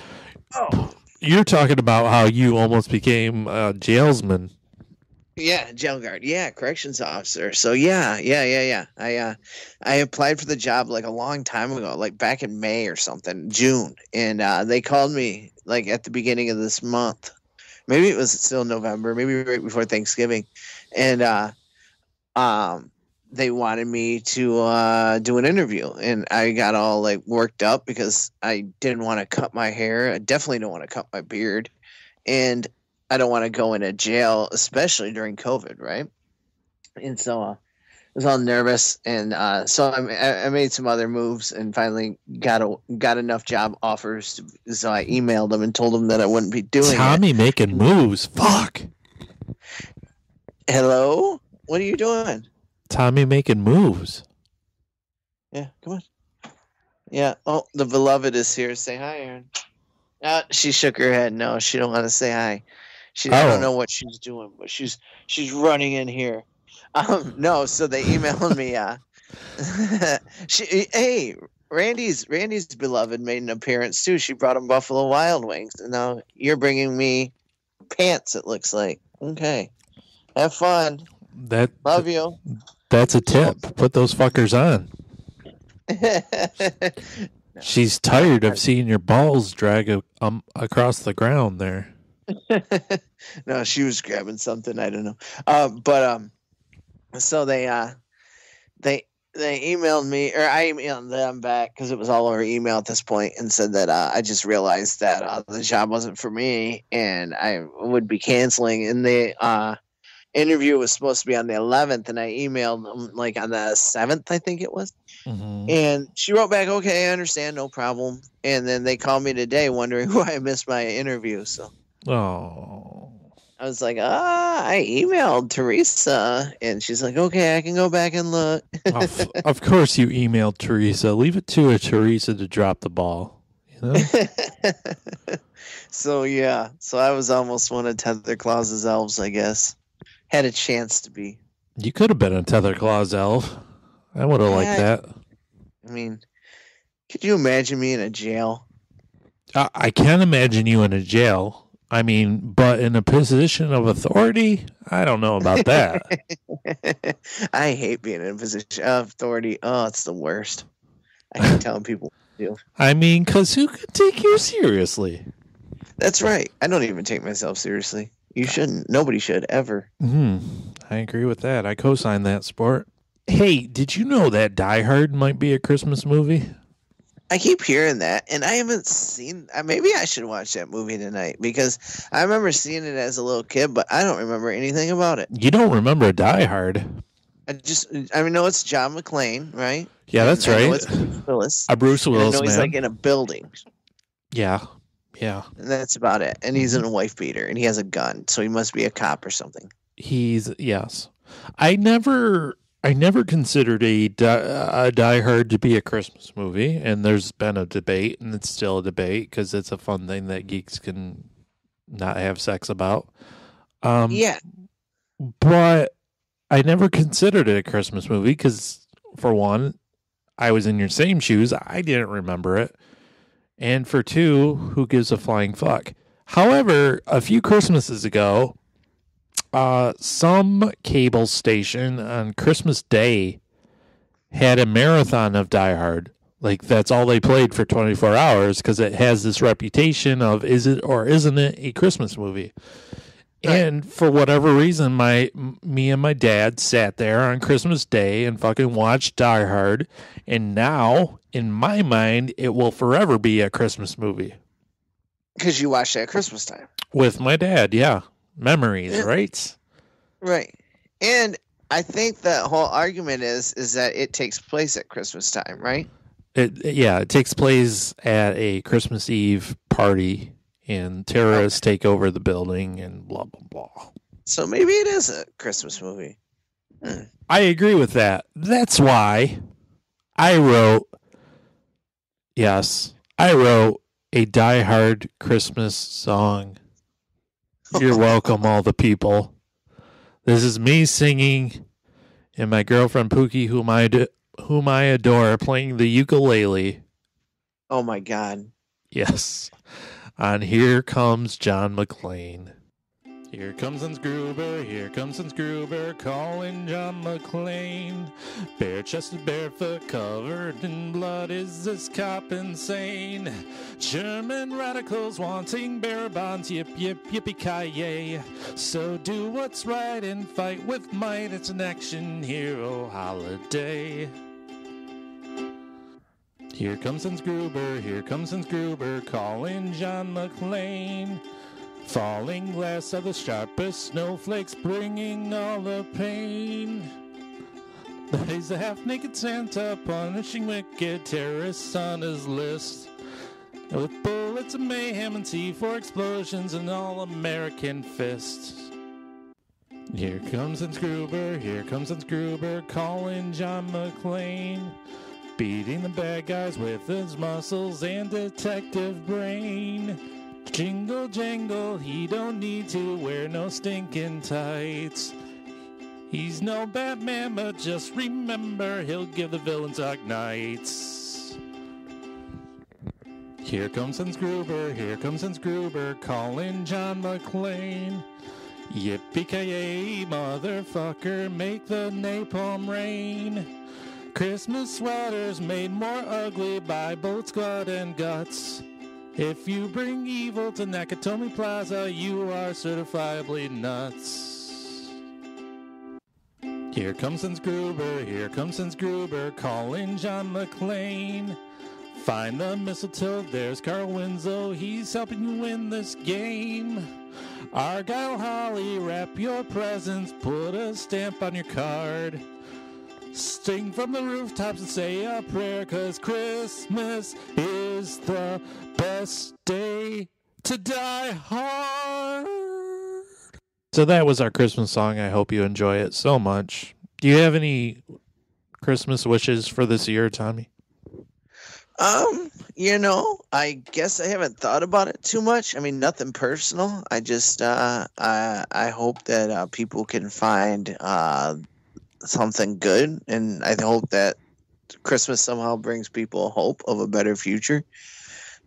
Oh. You're talking about how you almost became a jailsman. Yeah, jail guard. Yeah, corrections officer. So yeah. I applied for the job like a long time ago, like back in May or something, June, and they called me like at the beginning of this month. Maybe it was still November, maybe right before Thanksgiving, and they wanted me to do an interview, and I got all like worked up because I didn't want to cut my hair. I definitely don't want to cut my beard, and I don't want to go into jail, especially during COVID, right? And so I was all nervous, and so I made some other moves, and finally got enough job offers. So I emailed them and told them that I wouldn't be doing Tommy making moves. Fuck. Hello? What are you doing? Tommy making moves. Yeah, come on. Yeah. Oh, the beloved is here. Say hi, Aaron. She shook her head. No, she don't want to say hi. I don't know what she's doing, but she's running in here. No, so they emailed me. Hey, Randy's beloved made an appearance too. She brought him Buffalo Wild Wings, and now you're bringing me pants. It looks like. Okay, have fun. Love you. That's a tip. Put those fuckers on. She's tired of seeing your balls drag across the ground there. No, she was grabbing something. I don't know. But so they they emailed me, or I emailed them back because it was all over email at this point, and said that I just realized that the job wasn't for me and I would be canceling. And the interview was supposed to be on the 11th, and I emailed them like on the 7th, I think it was. Mm-hmm. And she wrote back, "Okay, I understand, no problem." And then they called me today wondering why I missed my interview. So, I was like, I emailed Teresa, and she's like, "Okay, I can go back and look." Of course you emailed Teresa. Leave it to a Teresa to drop the ball. You know? So I was almost one of Tether Claus's elves, I guess. Had a chance to be. You could have been a Tether Claus elf. I would have liked that. I mean, could you imagine me in a jail? I can imagine you in a jail. I mean, but in a position of authority, I don't know about that. I hate being in a position of authority. Oh, it's the worst. I hate telling people what to do. I mean, because who could take you seriously? That's right. I don't even take myself seriously. You shouldn't. Nobody should, ever. I agree with that. I co-sign that, sport. Hey, did you know that Die Hard might be a Christmas movie? I keep hearing that, and I haven't seen. Maybe I should watch that movie tonight because I remember seeing it as a little kid, but I don't remember anything about it. You don't remember Die Hard? I know it's John McClane, right? Yeah, that's right. I know it's Bruce Willis. Bruce Willis, I know he's like in a building. Yeah. And that's about it. And he's in a wife beater, and he has a gun, so he must be a cop or something. Yes. I never considered a Die Hard to be a Christmas movie, and there's been a debate, and it's still a debate because it's a fun thing that geeks can not have sex about. Yeah. But I never considered it a Christmas movie because, for one, I was in your same shoes. I didn't remember it. And for two, who gives a flying fuck? However, a few Christmases ago, some cable station on Christmas Day had a marathon of Die Hard. Like, that's all they played for 24 hours because it has this reputation of is it or isn't it a Christmas movie? Right. And for whatever reason, me and my dad sat there on Christmas Day and fucking watched Die Hard. And now, in my mind, it will forever be a Christmas movie. Because you watched it at Christmas time. With my dad, yeah. Memories, right? Right. And I think the whole argument is that it takes place at Christmas time, right? It takes place at a Christmas Eve party, and terrorists take over the building, and blah, blah, blah. So maybe it is a Christmas movie. I agree with that. That's why I wrote a Die Hard Christmas song. You're welcome, all the people. This is me singing, and my girlfriend Pookie, whom I adore, playing the ukulele. Oh my God! Yes, on Here Comes John McClane. Here comes Gruber, here comes Gruber, calling John McClane. Bare-chested, barefoot, covered in blood, is this cop insane? German radicals wanting bearer bonds, yip, yip, yippee-ki-yay. So do what's right and fight with might, it's an action hero holiday. Here comes Gruber, calling John McClane. Falling glass are the sharpest snowflakes, bringing all the pain. He's a half-naked Santa, punishing wicked terrorists on his list. With bullets of mayhem and C4 explosions and all-American fists. Here comes Gruber, calling John McClane. Beating the bad guys with his muscles and detective brain. Jingle jangle, he don't need to wear no stinking tights. He's no Batman, but just remember he'll give the villains dark nights. Here comes Gruber, calling John McClane. Yippee-ki-yay, motherfucker, make the napalm rain. Christmas sweaters made more ugly by bullets, blood, and guts. If you bring evil to Nakatomi Plaza, you are certifiably nuts. Here comes Hans Gruber, calling John McClane. Find the mistletoe, there's Carl Winslow, he's helping you win this game. Argyle Holly, wrap your presents, put a stamp on your card. Sing from the rooftops and say a prayer, 'cause Christmas is the best day to die hard. So that was our Christmas song. I hope you enjoy it so much. Do you have any Christmas wishes for this year, Tommy? I guess I haven't thought about it too much. I mean, nothing personal. I just, I hope that people can find something good, and I hope that Christmas somehow brings people hope of a better future.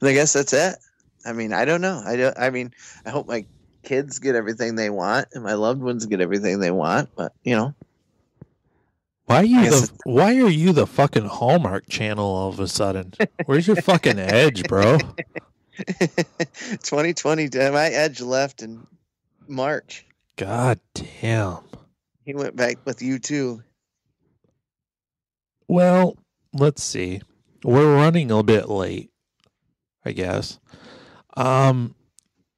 And I guess that's it. I mean, I don't know. I hope my kids get everything they want, and my loved ones get everything they want. But why are you the fucking Hallmark Channel all of a sudden? Where's your fucking edge, bro? 2020, my edge left in March. God damn. He went back with you too. Well, let's see. We're running a bit late, I guess.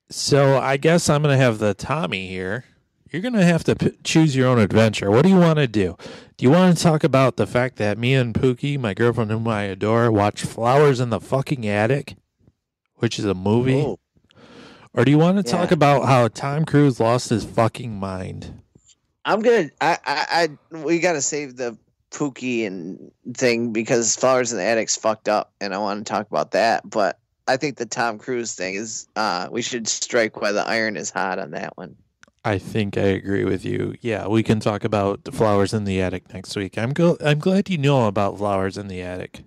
So I guess I'm going to have the Tommy here. You're going to have to choose your own adventure. What do you want to do? Do you want to talk about the fact that me and Pookie, my girlfriend whom I adore, watch Flowers in the Fucking Attic, which is a movie? Oh. Or do you want to talk about how Tom Cruise lost his fucking mind? I'm going to, we got to save the Pookie and thing because Flowers in the Attic's fucked up, and I want to talk about that. But I think the Tom Cruise thing is, we should strike while the iron is hot on that one. I think I agree with you. Yeah, we can talk about the Flowers in the Attic next week. I'm glad you know about Flowers in the Attic.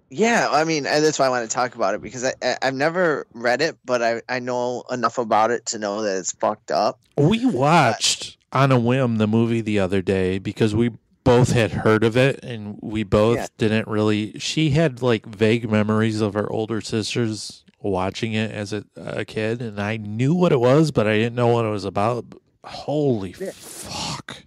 Yeah, I mean, that's why I want to talk about it, because I've never read it, but I know enough about it to know that it's fucked up. We watched on a whim the movie the other day because we both had heard of it, and we both didn't really. She had like vague memories of her older sisters watching it as a kid, and I knew what it was, but I didn't know what it was about. Holy fuck!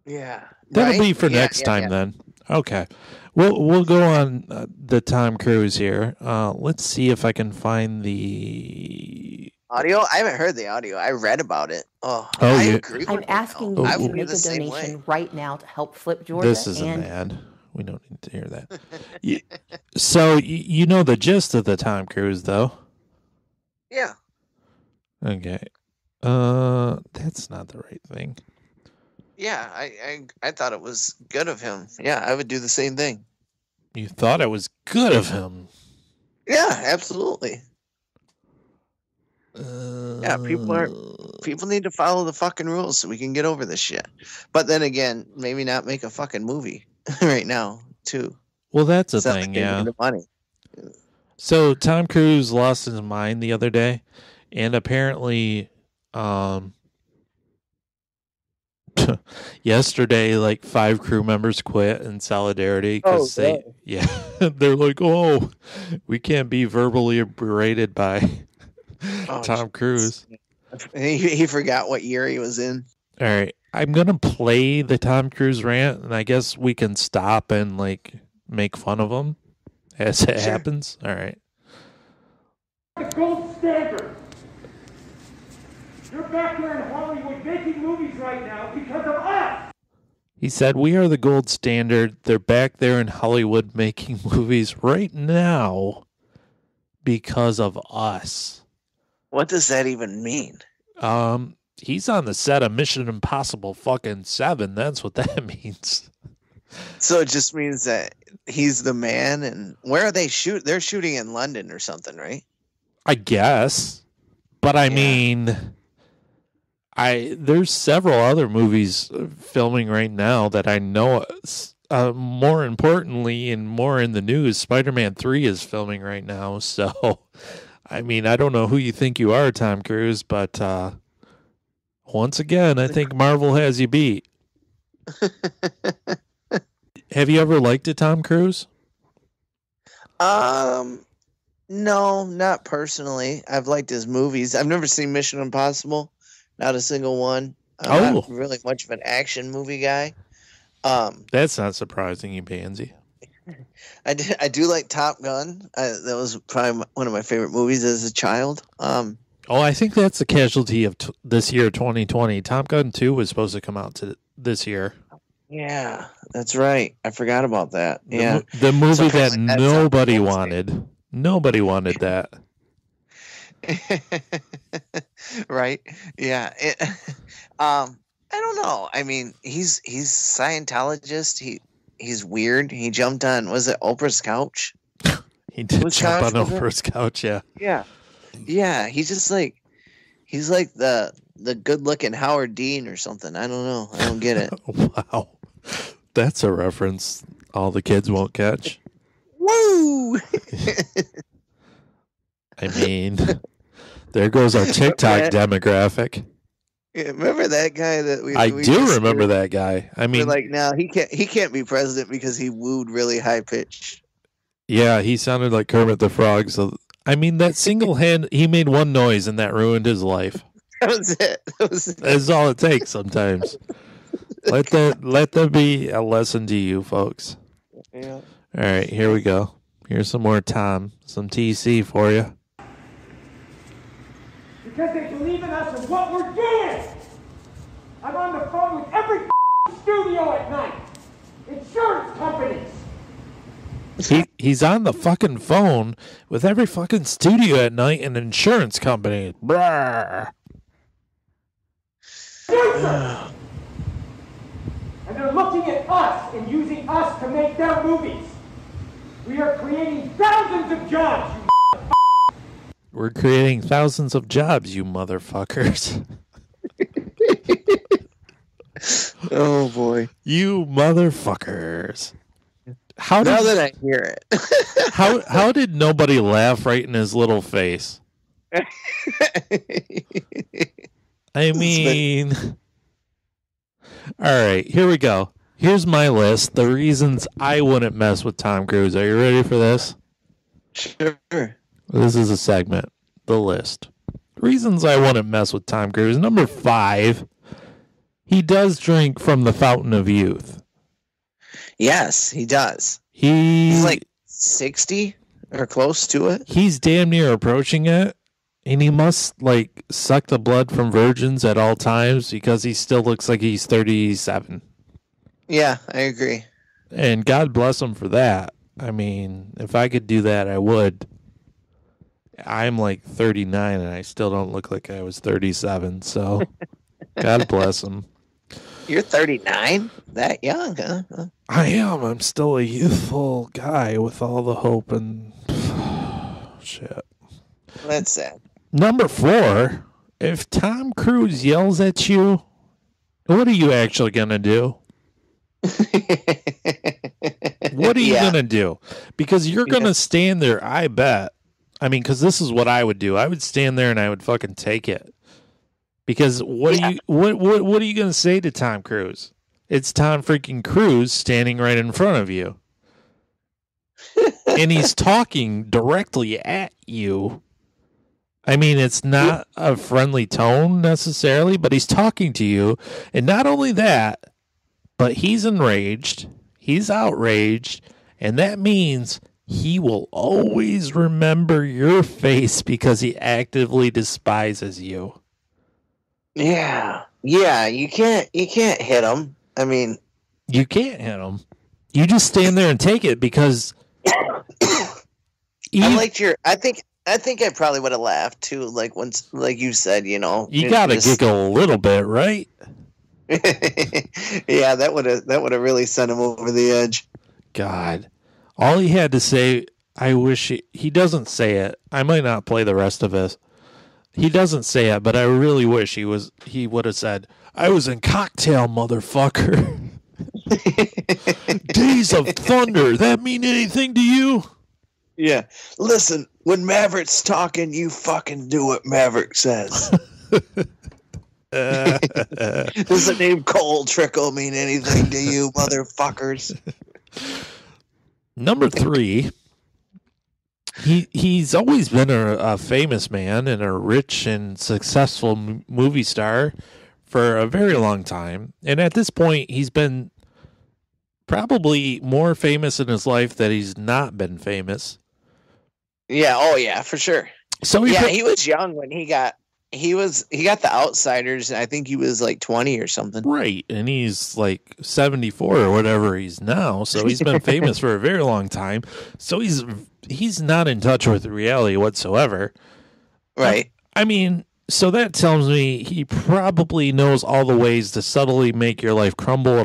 Yeah, that'll be for next time then. Okay, we'll go on the Tom Cruise here. Let's see if I can find the audio. I haven't heard the audio. I read about it. I agree. I'm asking you to make a donation right now to help flip Georgia. This is an ad. We don't need to hear that. So you know the gist of the Tom Cruise, though. Yeah. Okay. That's not the right thing. Yeah, I thought it was good of him. Yeah, I would do the same thing. You thought it was good of him? Yeah, absolutely. Yeah, people need to follow the fucking rules so we can get over this shit. But then again, maybe not make a fucking movie right now too. Well, that's a thing, yeah. The money. So Tom Cruise lost his mind the other day, and apparently, yesterday, like 5 crew members quit in solidarity because they're like, oh, we can't be verbally berated by Tom Cruise. He forgot what year he was in. All right, I'm gonna play the Tom Cruise rant, and I guess we can stop and like make fun of him as it happens. All right. The gold standard. You're back there in Hollywood making movies right now because of us. He said, "We are the gold standard. They're back there in Hollywood making movies right now because of us." What does that even mean? He's on the set of Mission Impossible fucking 7. That's what that means. So it just means that he's the man. And where are they shoot? They're shooting in London or something, right? I guess. But I mean, there's several other movies filming right now that I know. More importantly and more in the news, Spider-Man 3 is filming right now. So, I mean, I don't know who you think you are, Tom Cruise, but once again, I think Marvel has you beat. Have you ever liked it, Tom Cruise? No, not personally. I've liked his movies. I've never seen Mission Impossible, not a single one. I'm not really much of an action movie guy. That's not surprising, you pansy. I do like Top Gun. That was probably one of my favorite movies as a child. I think that's the casualty of this year, 2020. Top Gun 2 was supposed to come out this year. Yeah, that's right. I forgot about that. Yeah, the movie that nobody wanted. Nobody wanted that. Right? Yeah. I don't know. I mean, he's Scientologist. He's weird. He jumped on, was it Oprah's couch? He did jump on Oprah's couch, yeah. Yeah. Yeah, he's just like, he's like the good-looking Howard Dean or something. I don't know. I don't get it. Wow. That's a reference all the kids won't catch. Woo! I mean, there goes our TikTok demographic. Yeah, remember that guy that I do remember that guy. I mean, we're like, no, he can't be president because he wooed really high pitch. Yeah, he sounded like Kermit the Frog. So I mean, that single hand, he made one noise and that ruined his life. That was it. That's all it takes sometimes. Let that be a lesson to you folks. Yeah. All right, here we go. Here's some more Tom, some TC for you. Because they believe in us and what we're doing. I'm on the phone with every studio at night. Insurance companies. He's on the fucking phone with every fucking studio at night and insurance company. Brrr. And they're looking at us and using us to make their movies. We are creating thousands of jobs, you We're creating thousands of jobs, you motherfuckers. Oh, boy. You motherfuckers. Now that I hear it. how did nobody laugh right in his little face? I mean... All right, here we go. Here's my list. The reasons I wouldn't mess with Tom Cruise. Are you ready for this? Sure. This is a segment. The list. Reasons I wouldn't mess with Tom Cruise. Number 5, he does drink from the fountain of youth. Yes, he does. He's like 60 or close to it. He's damn near approaching it. And he must, like, suck the blood from virgins at all times because he still looks like he's 37. Yeah, I agree. And God bless him for that. I mean, if I could do that, I would. I'm like 39 and I still don't look like I was 37. So, God bless him. You're 39? That young, huh? I am. I'm still a youthful guy with all the hope and... shit. That's sad. Number 4, if Tom Cruise yells at you, what are you actually going to do? What are you going to do? Because you're going to stand there, I bet. I mean, because this is what I would do. I would stand there and I would fucking take it. Because what are you going to say to Tom Cruise? It's Tom freaking Cruise standing right in front of you. And he's talking directly at you. I mean, it's not a friendly tone necessarily, but he's talking to you. And not only that, but he's enraged. He's outraged. And that means he will always remember your face because he actively despises you. Yeah. Yeah, you can't hit him. I mean, you can't hit him. You just stand there and take it because I think I probably would have laughed too, like once, like you said, you know. You gotta giggle a little bit, right? Yeah, that would have really sent him over the edge. God, all he had to say, I wish he doesn't say it. I might not play the rest of this. He doesn't say it, but I really wish he would have said, "I was in Cocktail, motherfucker." Days of Thunder. That mean anything to you? Yeah. Listen, when Maverick's talking, you fucking do what Maverick says. Does the name Cole Trickle mean anything to you, motherfuckers? Number 3, he's always been a famous man and a rich and successful movie star for a very long time. And at this point, he's been probably more famous in his life that he's not been famous. Yeah. Oh, yeah, for sure. So he was young when he got The Outsiders. I think he was like 20 or something. Right. And he's like 74 or whatever he's now. So he's been famous for a very long time. So he's not in touch with reality whatsoever. Right. I mean, so that tells me he probably knows all the ways to subtly make your life crumble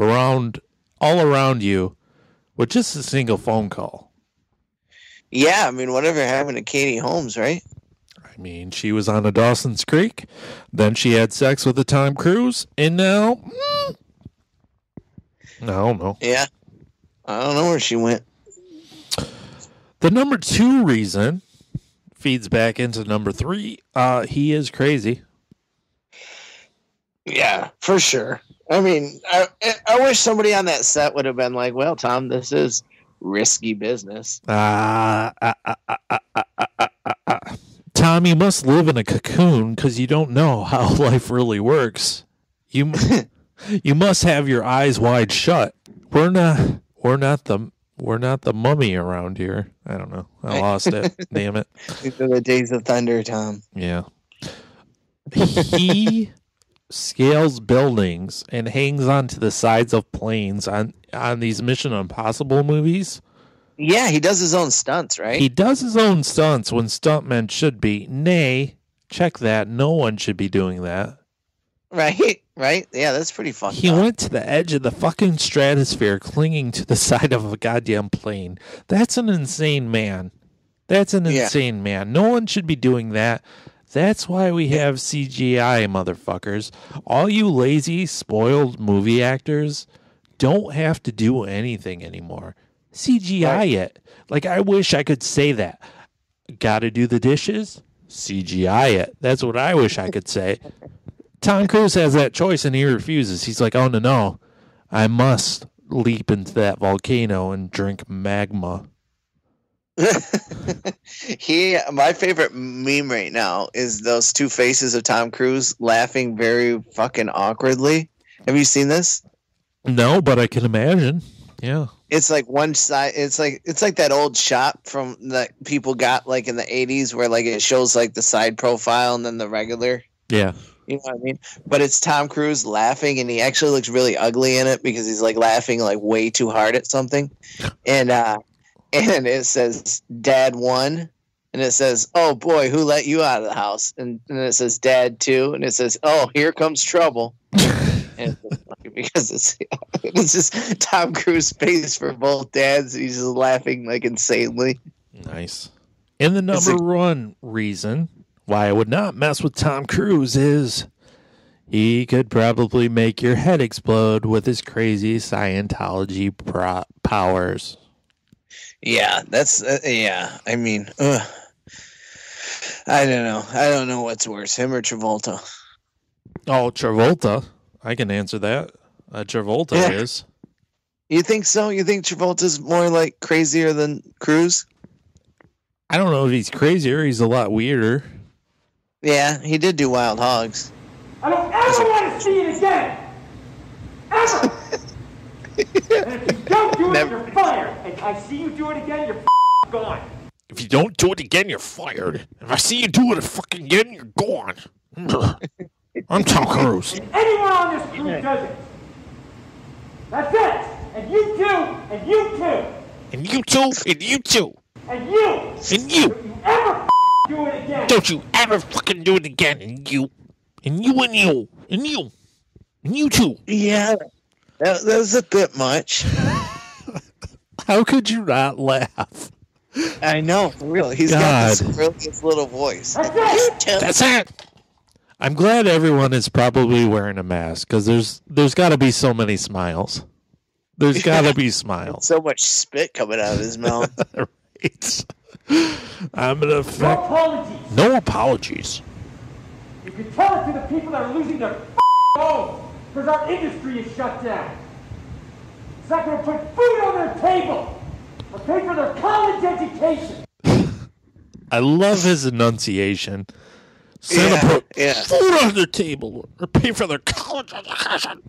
all around you with just a single phone call. Yeah, I mean, whatever happened to Katie Holmes, right? I mean, she was on a Dawson's Creek, then she had sex with a Tom Cruise, and now, I don't know. Yeah, I don't know where she went. The number 2 reason feeds back into number 3. He is crazy. Yeah, for sure. I mean, I wish somebody on that set would have been like, well, Tom, this is risky business. Tom, you must live in a cocoon because you don't know how life really works. You must have your eyes wide shut. We're not the mummy around here. I don't know. I lost it. Damn it. These are the days of thunder, Tom. Yeah. He scales buildings and hangs onto the sides of planes on these Mission Impossible movies. Yeah, he does his own stunts, right? He does his own stunts when stuntmen should be. Nay, check that. No one should be doing that. Right? Yeah, that's pretty fucked He up. went to the edge of the fucking stratosphere clinging to the side of a goddamn plane. That's an insane man. That's an insane man. No one should be doing that. That's why we have CGI, motherfuckers. All you lazy, spoiled movie actors don't have to do anything anymore. CGI it. Like, I wish I could say that. Gotta do the dishes? CGI it. That's what I wish I could say. Tom Cruise has that choice and he refuses. He's like, oh, no. I must leap into that volcano and drink magma. My favorite meme right now is those two faces of Tom Cruise laughing very fucking awkwardly. Have you seen this? No, but I can imagine. Yeah. It's like one side. It's like that old shot from that people got like in the 80s where like it shows like the side profile and then the regular. Yeah. You know what I mean? But it's Tom Cruise laughing, and he actually looks really ugly in it because he's like laughing like way too hard at something. And it says Dad 1, and it says, oh boy, who let you out of the house? And it says Dad 2, and it says, oh, here comes trouble. And because it's just Tom Cruise face for both dads. He's just laughing like insanely. Nice. And the number one reason why I would not mess with Tom Cruise is he could probably make your head explode with his crazy Scientology powers. Yeah, that's yeah. I mean, I don't know. I don't know what's worse, him or Travolta. Oh, Travolta. I can answer that. Travolta is. You think so? You think Travolta's more like crazier than Cruise? I don't know if he's crazier. He's a lot weirder. Yeah, he did do Wild Hogs. I don't ever want to see it again! Ever! And if you don't do it, you're fired! And I see you do it again, you're gone! If you don't do it again, you're fired. If I see you do it fucking again, you're gone. I'm Tom Cruise. And anyone on this crew does it. That's it! And you too! And you too! And you too! And you too! And you! And you! Don't you ever do it again! Don't you ever fucking do it again! And you! And you and you! And you! And you too! Yeah, that was a bit much. How could you not laugh? I know, for real. He's got this brilliant little voice. That's it! I'm glad everyone is probably wearing a mask, because there's got to be so many smiles. There's got to be smiles. So much spit coming out of his mouth. Right. I'm going to... No apologies! No apologies. You can tell it to the people that are losing their homes, because our industry is shut down. It's not going to put food on their table, or pay for their college education. I love his enunciation. Santa put food on their table or pay for their college education.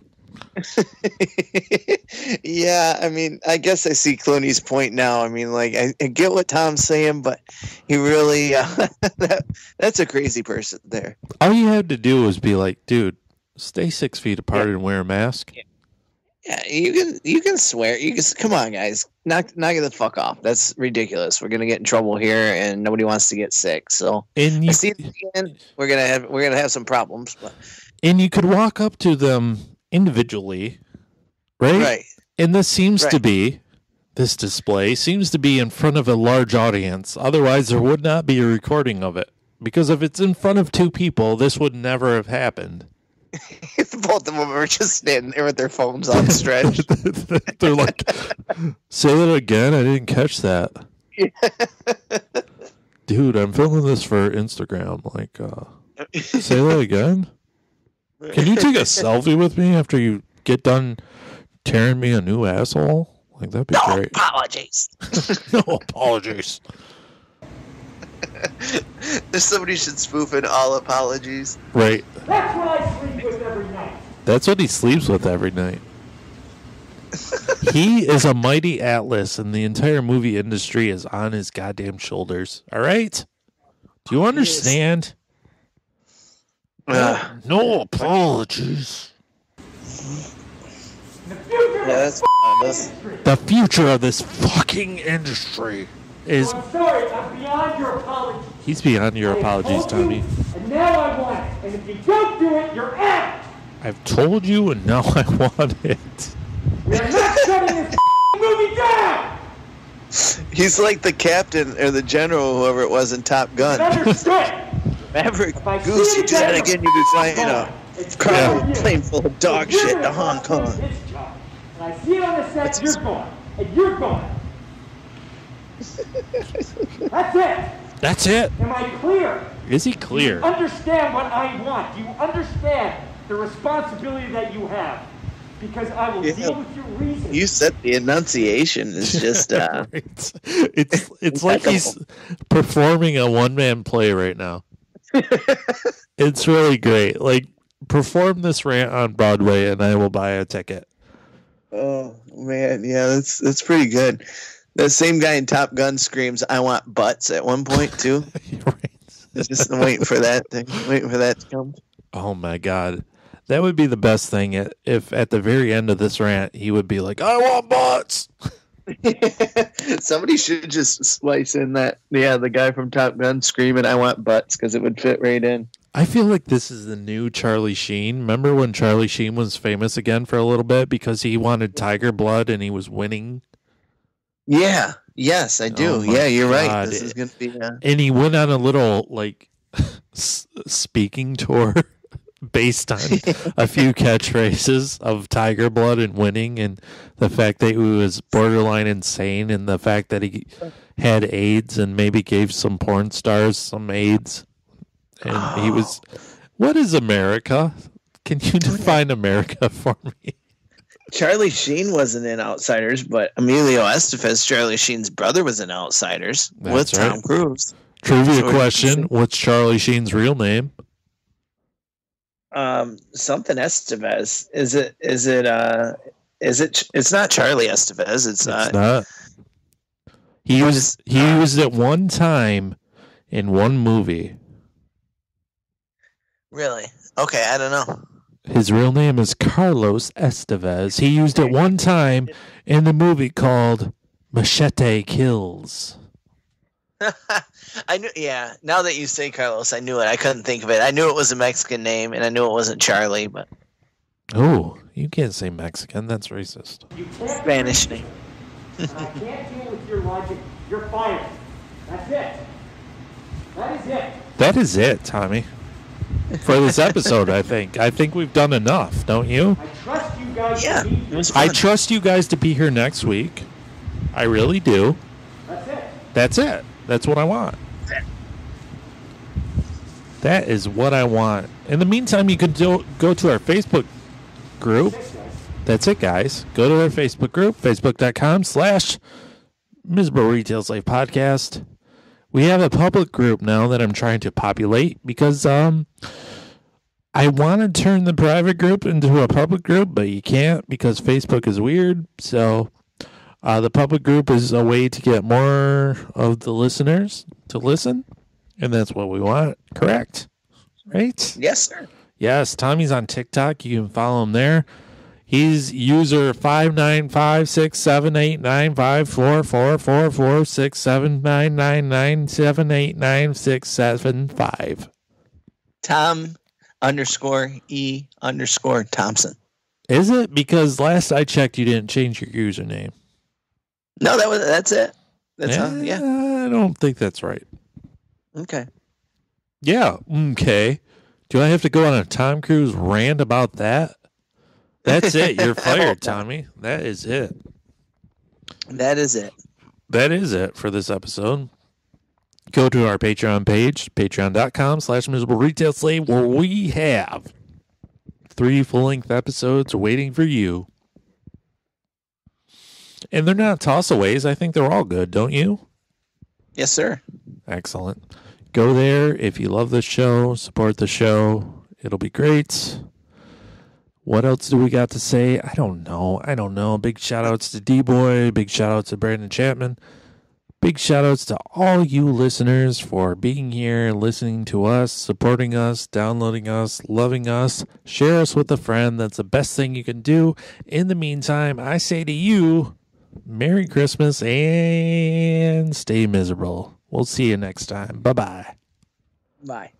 Yeah, I mean, I guess I see Clooney's point now. I mean, like, I get what Tom's saying, but he really, that's a crazy person there. All you had to do was be like, dude, stay 6 feet apart and wear a mask. Yeah, you can swear. Come on, guys, knock it the fuck off. That's ridiculous. We're gonna get in trouble here, and nobody wants to get sick. So, I see at the end, we're gonna have some problems. But. And you could walk up to them individually, right? Right. And this display seems to be in front of a large audience. Otherwise, there would not be a recording of it. Because if it's in front of two people, this would never have happened. Both of them are just standing there with their phones outstretched. They're like, say that again? I didn't catch that. Yeah. Dude, I'm filming this for Instagram. Like, say that again? Can you take a selfie with me after you get done tearing me a new asshole? Like, that'd be great. Apologies. No apologies. Somebody should spoof in all apologies. Right. That's what I sleep with every night. That's what he sleeps with every night. He is a mighty atlas, and the entire movie industry is on his goddamn shoulders. All right? Do you understand? No apologies. The future of this fucking industry is. I'm sorry, I'm beyond your apologies. He's beyond your apologies, Tommy. And now I want it. And if you don't do it, you're out. I've told you, and now I want it. We're not shutting this movie down. He's like the captain or the general, whoever it was in Top Gun. Understood. Maverick Goose, you do that again, you'll be flying a cargo plane full of dog shit to Hong Kong. And I see it on the set, you're gone. And you're gone. That's it. That's it. Am I clear? Is he clear? Do you understand what I want? Do you understand the responsibility that you have? Because I will deal with your reasons. You said the enunciation is just... It's like he's performing a one-man play right now. It's really great. Like, perform this rant on Broadway and I will buy a ticket. Oh, man. Yeah, that's pretty good. The same guy in Top Gun screams, I want butts at one point, too. Right. Just waiting for that thing. Waiting for that to come. Oh, my God. That would be the best thing if at the very end of this rant, he would be like, I want butts. Somebody should just slice in that. Yeah, the guy from Top Gun screaming, I want butts, because it would fit right in. I feel like this is the new Charlie Sheen. Remember when Charlie Sheen was famous again for a little bit because he wanted tiger blood and he was winning? Yeah. Yes, I do. Yeah, you're right. This is going to be... And he went on a little, like, speaking tour based on a few catchphrases of tiger blood and winning and the fact that he was borderline insane and the fact that he had AIDS and maybe gave some porn stars some AIDS. And he was... What is America? Can you define America for me? Charlie Sheen wasn't in Outsiders, but Emilio Estevez, Charlie Sheen's brother, was in Outsiders with Tom Cruise. Trivia question: what's Charlie Sheen's real name? Something Estevez. Is it? It's not Charlie Estevez. It's not. He was at one time in one movie. Really? Okay, I don't know. His real name is Carlos Estevez. He used it one time in the movie called Machete Kills. I knew. Yeah. Now that you say Carlos, I knew it. I couldn't think of it. I knew it was a Mexican name, and I knew it wasn't Charlie. But oh, you can't say Mexican. That's racist. Spanish name. I can't deal with your logic. You're fired. That's it. That is it. That is it, Tommy. For this episode, I think we've done enough, don't you? I trust you guys. Yeah, to be it was fun. I trust you guys to be here next week. I really do. That's it. That's it. That's what I want. That is what I want. In the meantime, you could go to our Facebook group. That's it, guys. Go to our Facebook group, facebook.com/Miserable Retail Slave Podcast. We have a public group now that I'm trying to populate because I want to turn the private group into a public group, but you can't because Facebook is weird. So the public group is a way to get more of the listeners to listen, and that's what we want. Correct? Right? Yes, sir. Yes, Tommy's on TikTok. You can follow him there. He's user 59567895444679997899675. Tom_E_Thompson. Is it? Because last I checked, you didn't change your username. No, that's it. That's yeah. I don't think that's right. Okay. Yeah. Okay. Do I have to go on a Tom Cruise rant about that? That's it. You're fired, Tommy. That is it. That is it. That is it for this episode. Go to our Patreon page, patreon.com/miserable retail slave, where we have 3 full-length episodes waiting for you. And they're not toss-aways. I think they're all good, don't you? Yes, sir. Excellent. Go there. If you love the show, support the show. It'll be great. What else do we got to say? I don't know. Big shout-outs to D-Boy. Big shout-outs to Brandon Chapman. Big shout-outs to all you listeners for being here, listening to us, supporting us, downloading us, loving us. Share us with a friend. That's the best thing you can do. In the meantime, I say to you, Merry Christmas and stay miserable. We'll see you next time. Bye-bye. Bye.